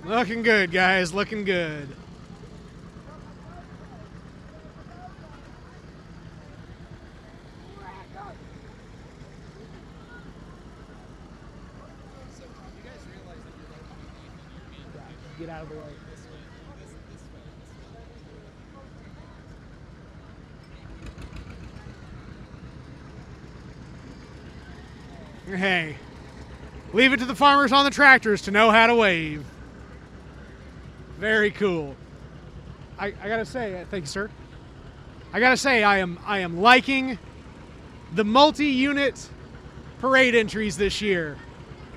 Speaker 1: Looking good, guys. Looking good. Get out of the way. Hey, leave it to the farmers on the tractors to know how to wave. Very cool. I gotta say, thank you, sir. I gotta say, I am liking the multi-unit parade entries this year.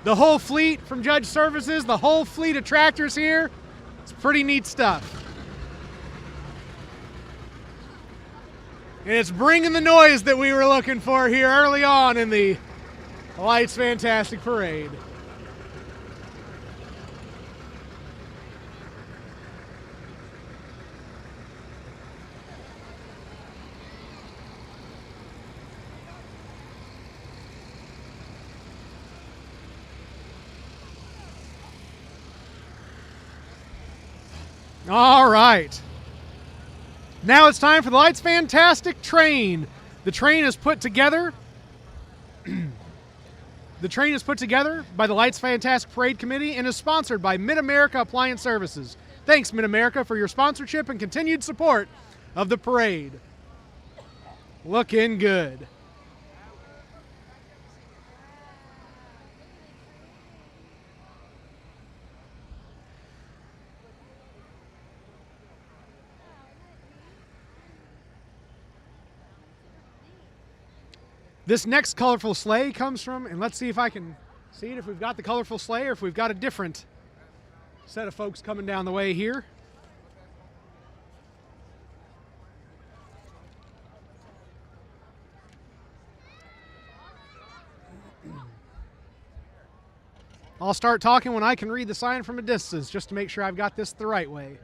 Speaker 1: The whole fleet from Judge Services, the whole fleet of tractors here. It's pretty neat stuff. And it's bringing the noise that we were looking for here early on in the Lights Fantastic Parade. All right. Now it's time for the Lights Fantastic Train. The train is put together. The train is put together by the Lights Fantastic Parade Committee and is sponsored by Mid-America Appliance Services. Thanks, Mid-America, for your sponsorship and continued support of the parade. Looking good. This next colorful sleigh comes from, and let's see if I can see it, if we've got the colorful sleigh or if we've got a different set of folks coming down the way here. I'll start talking when I can read the sign from a distance, just to make sure I've got this the right way.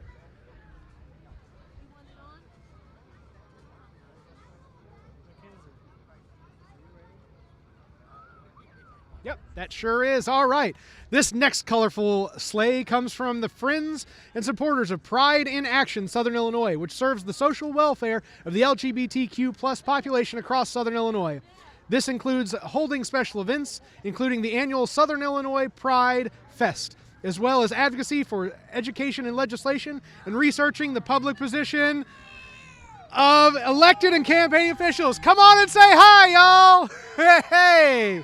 Speaker 1: Yep, that sure is. All right. This next colorful sleigh comes from the Friends and Supporters of Pride in Action Southern Illinois, which serves the social welfare of the LGBTQ plus population across Southern Illinois. This includes holding special events, including the annual Southern Illinois Pride Fest, as well as advocacy for education and legislation and researching the public position of elected and campaign officials. Come on and say hi, y'all. Hey.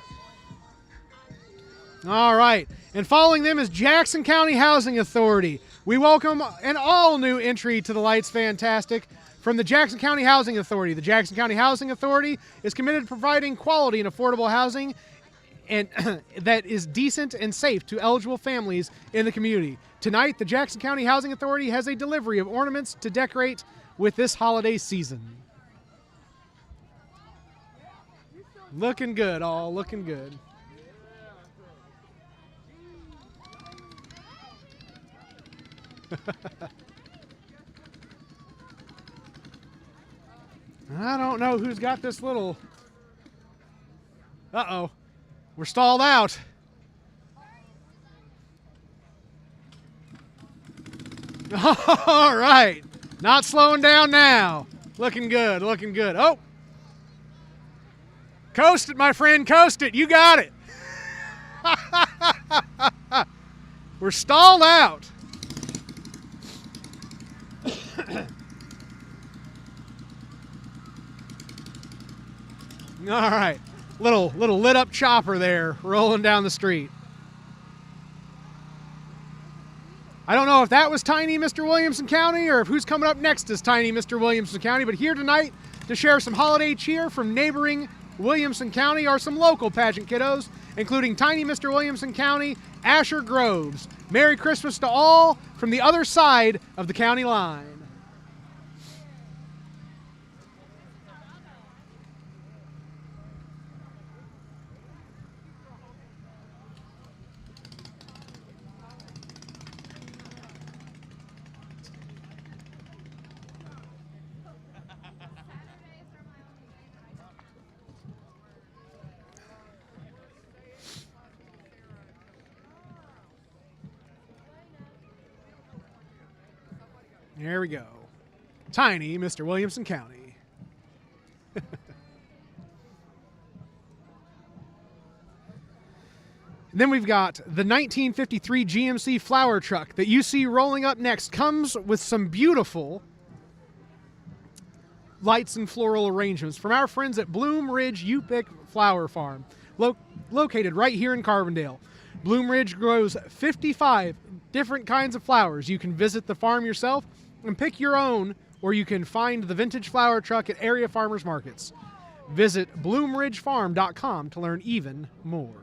Speaker 1: All right, and following them is Jackson County Housing Authority. We welcome an all-new entry to the Lights Fantastic from the Jackson County Housing Authority. The Jackson County Housing Authority is committed to providing quality and affordable housing and that is decent and safe to eligible families in the community. Tonight, the Jackson County Housing Authority has a delivery of ornaments to decorate with this holiday season. Looking good, all looking good. I don't know who's got this little... Uh-oh. We're stalled out. All right. Not slowing down now. Looking good, looking good. Oh. Coast it, my friend. Coast it. You got it. We're stalled out. All right, little lit up chopper there rolling down the street. I don't know if that was Tiny Mr. Williamson County or if who's coming up next is Tiny Mr. Williamson County, but here tonight to share some holiday cheer from neighboring Williamson County are some local pageant kiddos, including Tiny Mr. Williamson County, Asher Groves. Merry Christmas to all from the other side of the county line. There we go. Tiny Mr. Williamson County. Then we've got the 1953 GMC flower truck that you see rolling up next. Comes with some beautiful lights and floral arrangements from our friends at Bloom Ridge U-Pick Flower Farm, located right here in Carbondale. Bloom Ridge grows 55 different kinds of flowers. You can visit the farm yourself and pick your own, or you can find the vintage flower truck at area farmers markets. Visit bloomridgefarm.com to learn even more.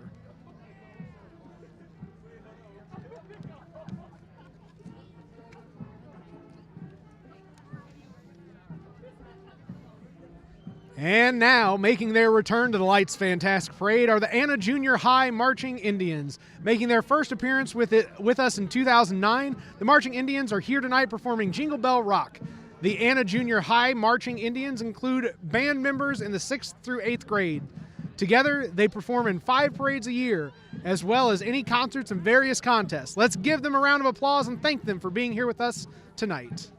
Speaker 1: And now, making their return to the Lights Fantastic Parade are the Anna Junior High Marching Indians. Making their first appearance with us in 2009, the Marching Indians are here tonight performing Jingle Bell Rock. The Anna Junior High Marching Indians include band members in the 6th through 8th grade. Together, they perform in 5 parades a year, as well as any concerts and various contests. Let's give them a round of applause and thank them for being here with us tonight.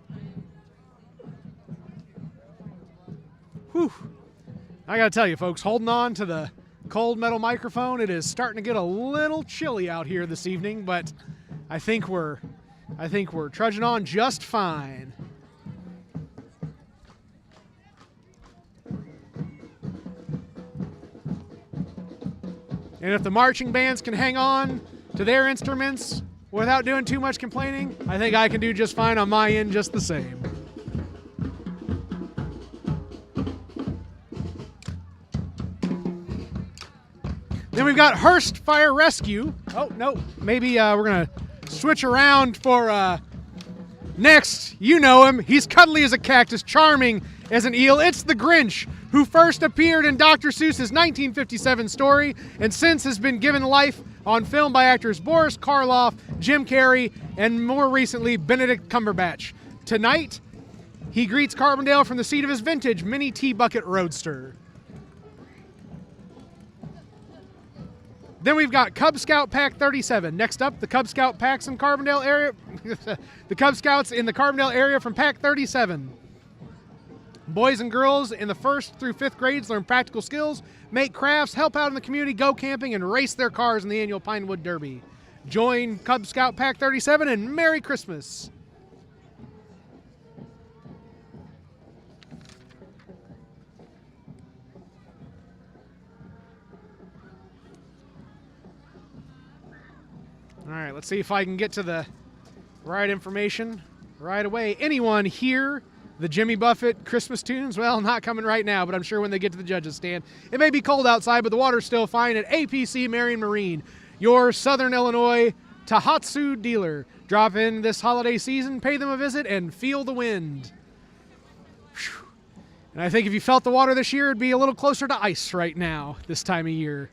Speaker 1: Whew. I gotta tell you, folks, holding on to the cold metal microphone, it is starting to get a little chilly out here this evening, but I think we're trudging on just fine. And if the marching bands can hang on to their instruments without doing too much complaining, I think I can do just fine on my end just the same. Then we've got Hearst Fire Rescue. Oh, no, maybe we're going to switch around for next. You know him. He's cuddly as a cactus, charming as an eel. It's the Grinch, who first appeared in Dr. Seuss's 1957 story and since has been given life on film by actors Boris Karloff, Jim Carrey, and more recently, Benedict Cumberbatch. Tonight, he greets Carbondale from the seat of his vintage mini tea bucket roadster. Then we've got Cub Scout Pack 37. Next up, the Cub Scout packs in Carbondale area. The Cub Scouts in the Carbondale area from Pack 37. Boys and girls in the 1st through 5th grades learn practical skills, make crafts, help out in the community, go camping, and race their cars in the annual Pinewood Derby. Join Cub Scout Pack 37 and Merry Christmas. All right, let's see if I can get to the right information right away. Anyone hear the Jimmy Buffett Christmas tunes? Well, not coming right now, but I'm sure when they get to the judges' stand. It may be cold outside, but the water's still fine at APC Marion Marine, your Southern Illinois Tahatsu dealer. Drop in this holiday season, pay them a visit, and feel the wind. Whew. And I think if you felt the water this year, it'd be a little closer to ice right now this time of year.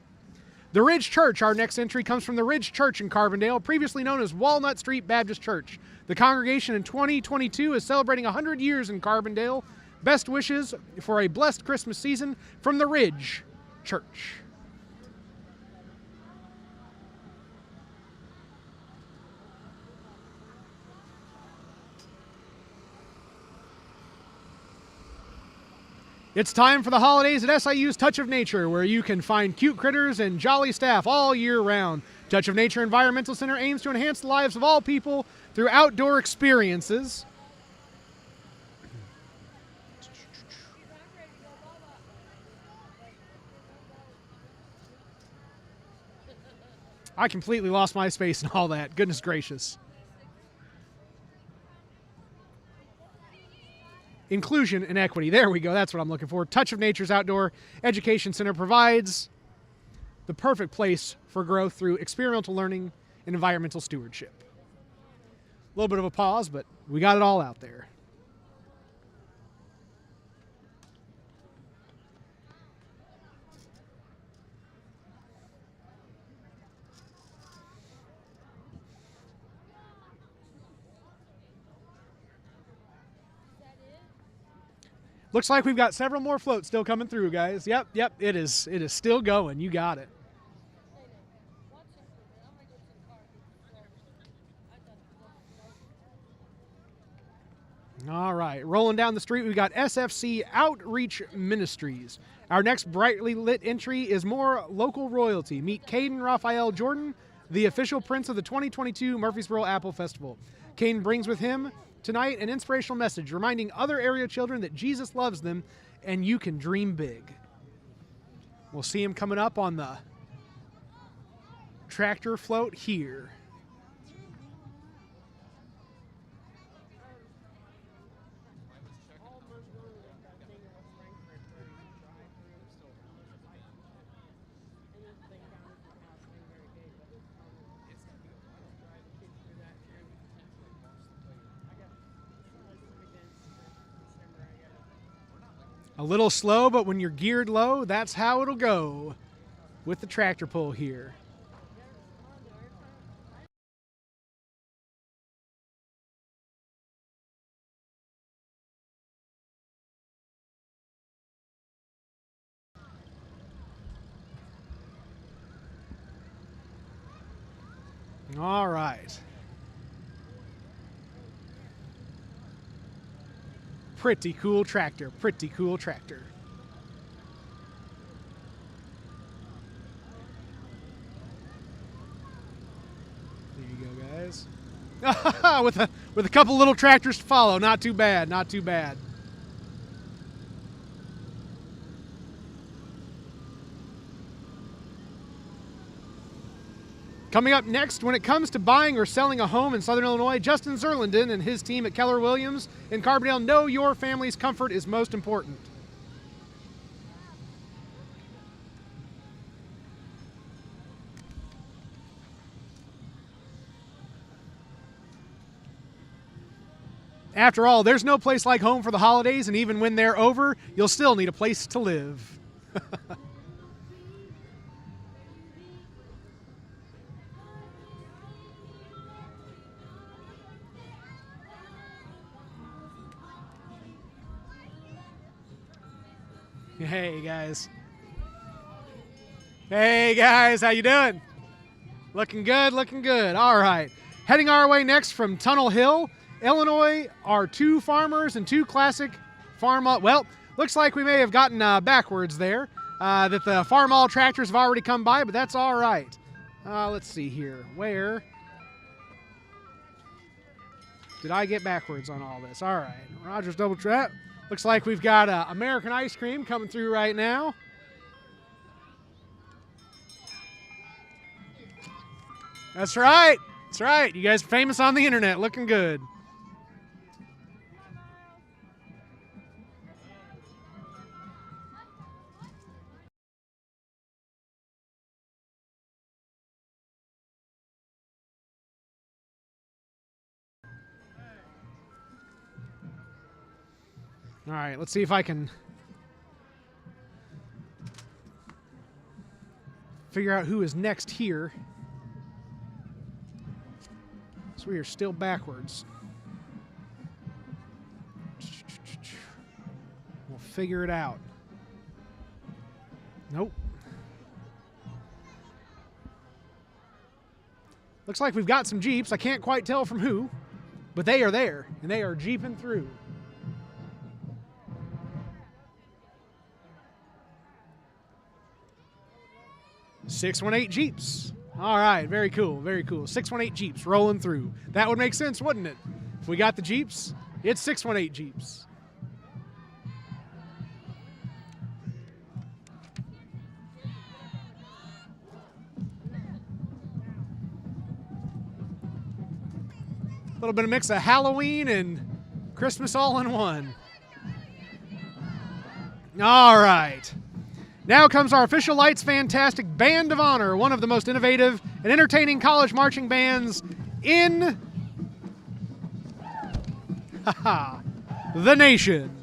Speaker 1: The Ridge Church, our next entry, comes from the Ridge Church in Carbondale, previously known as Walnut Street Baptist Church. The congregation in 2022 is celebrating 100 years in Carbondale. Best wishes for a blessed Christmas season from the Ridge Church. It's time for the holidays at SIU's Touch of Nature, where you can find cute critters and jolly staff all year round. Touch of Nature Environmental Center aims to enhance the lives of all people through outdoor experiences. I completely lost my space and all that. Goodness gracious. Inclusion and equity. There we go. That's what I'm looking for. Touch of Nature's Outdoor Education Center provides the perfect place for growth through experimental learning and environmental stewardship. A little bit of a pause, but we got it all out there. Looks like we've got several more floats still coming through, guys. Yep, it is still going. You got it. All right, rolling down the street, we've got SFC Outreach Ministries. Our next brightly lit entry is more local royalty. Meet Caden Raphael Jordan, the official prince of the 2022 Murfreesboro Apple Festival. Caden brings with him tonight an inspirational message reminding other area children that Jesus loves them and you can dream big. We'll see him coming up on the tractor float here. A little slow, but when you're geared low, that's how it'll go with the tractor pull here. All right. Pretty cool tractor, pretty cool tractor. There you go, guys. with a couple little tractors to follow. Not too bad, not too bad. Coming up next, when it comes to buying or selling a home in Southern Illinois, Justin Zerlanden and his team at Keller Williams in Carbondale know your family's comfort is most important. After all, there's no place like home for the holidays, and even when they're over, you'll still need a place to live. Hey guys. Hey guys, how you doing? Looking good, looking good. All right. Heading our way next from Tunnel Hill, Illinois, are two farmers and two classic farm. Well, looks like we may have gotten backwards there. That the farm all tractors have already come by, but that's all right. Let's see here. Where did I get backwards on all this? All right. Rogers double trap. Looks like we've got American ice cream coming through right now. That's right. That's right. You guys are famous on the internet. Looking good. All right, let's see if I can figure out who is next here. So we are still backwards. We'll figure it out. Nope. Looks like we've got some Jeeps. I can't quite tell from who, but they are there, and they are Jeeping through. $618 Jeeps. All right, very cool, very cool. 618 Jeeps rolling through. That would make sense, wouldn't it? If we got the Jeeps, it's 618 Jeeps. A little bit of mix of Halloween and Christmas all in one. All right. Now comes our official Lights Fantastic Band of Honor, one of the most innovative and entertaining college marching bands in the nation.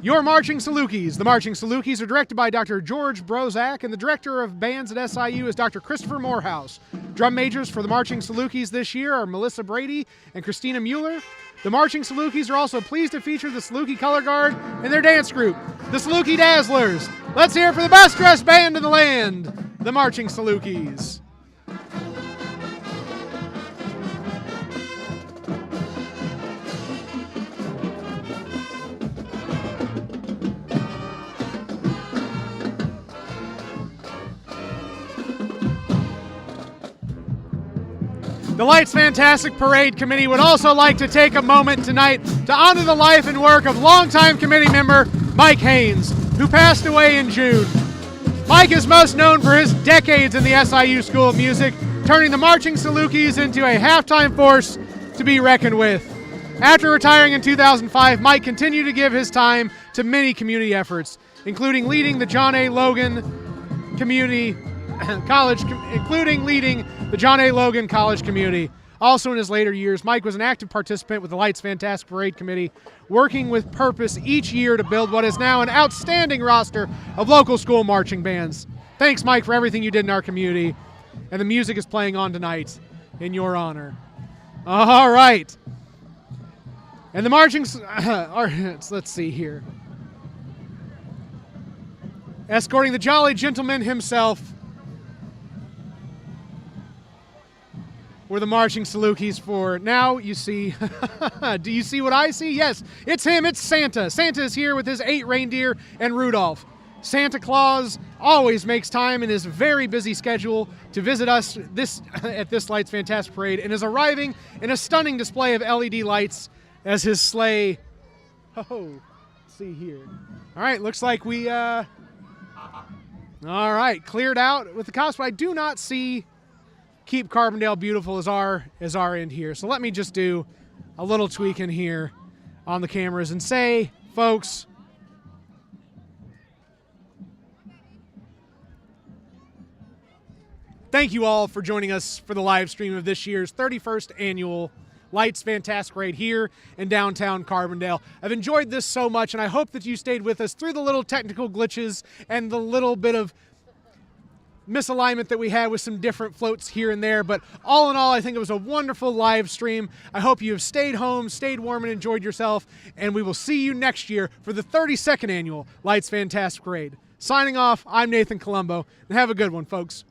Speaker 1: Your Marching Salukis. The Marching Salukis are directed by Dr. George Brozak, and the director of bands at SIU is Dr. Christopher Morehouse. Drum majors for the Marching Salukis this year are Melissa Brady and Christina Mueller. The Marching Salukis are also pleased to feature the Saluki Color Guard and their dance group, the Saluki Dazzlers. Let's hear it for the best dressed band in the land, the Marching Salukis. The Lights Fantastic Parade Committee would also like to take a moment tonight to honor the life and work of longtime committee member Mike Haynes, who passed away in June. Mike is most known for his decades in the SIU School of Music, turning the Marching Salukis into a halftime force to be reckoned with. After retiring in 2005, Mike continued to give his time to many community efforts, including leading the John A. Logan Community College, Community. Also in his later years, Mike was an active participant with the Lights Fantastic Parade Committee, working with purpose each year to build what is now an outstanding roster of local school marching bands. Thanks, Mike, for everything you did in our community, and the music is playing on tonight in your honor. All right. And the marching, let's see here. Escorting the jolly gentleman himself were the marching Salukis for now. You see, do you see what I see? Yes, it's him, it's Santa. Santa is here with his 8 reindeer and Rudolph. Santa Claus always makes time in his very busy schedule to visit us at this Lights Fantastic Parade and is arriving in a stunning display of LED lights as his sleigh. Oh, let's see here. All right, looks like we, all right, cleared out with the cops, but I do not see Keep Carbondale Beautiful as our end here. So let me just do a little tweak in here on the cameras and say, folks, thank you all for joining us for the live stream of this year's 31st annual Lights Fantastic Parade here in downtown Carbondale. I've enjoyed this so much, and I hope that you stayed with us through the little technical glitches and the little bit of misalignment that we had with some different floats here and there. But all in all, I think it was a wonderful live stream. I hope you have stayed home, stayed warm, and enjoyed yourself. And we will see you next year for the 32nd annual Lights Fantastic Parade. Signing off, I'm Nathan Colombo, and have a good one, folks.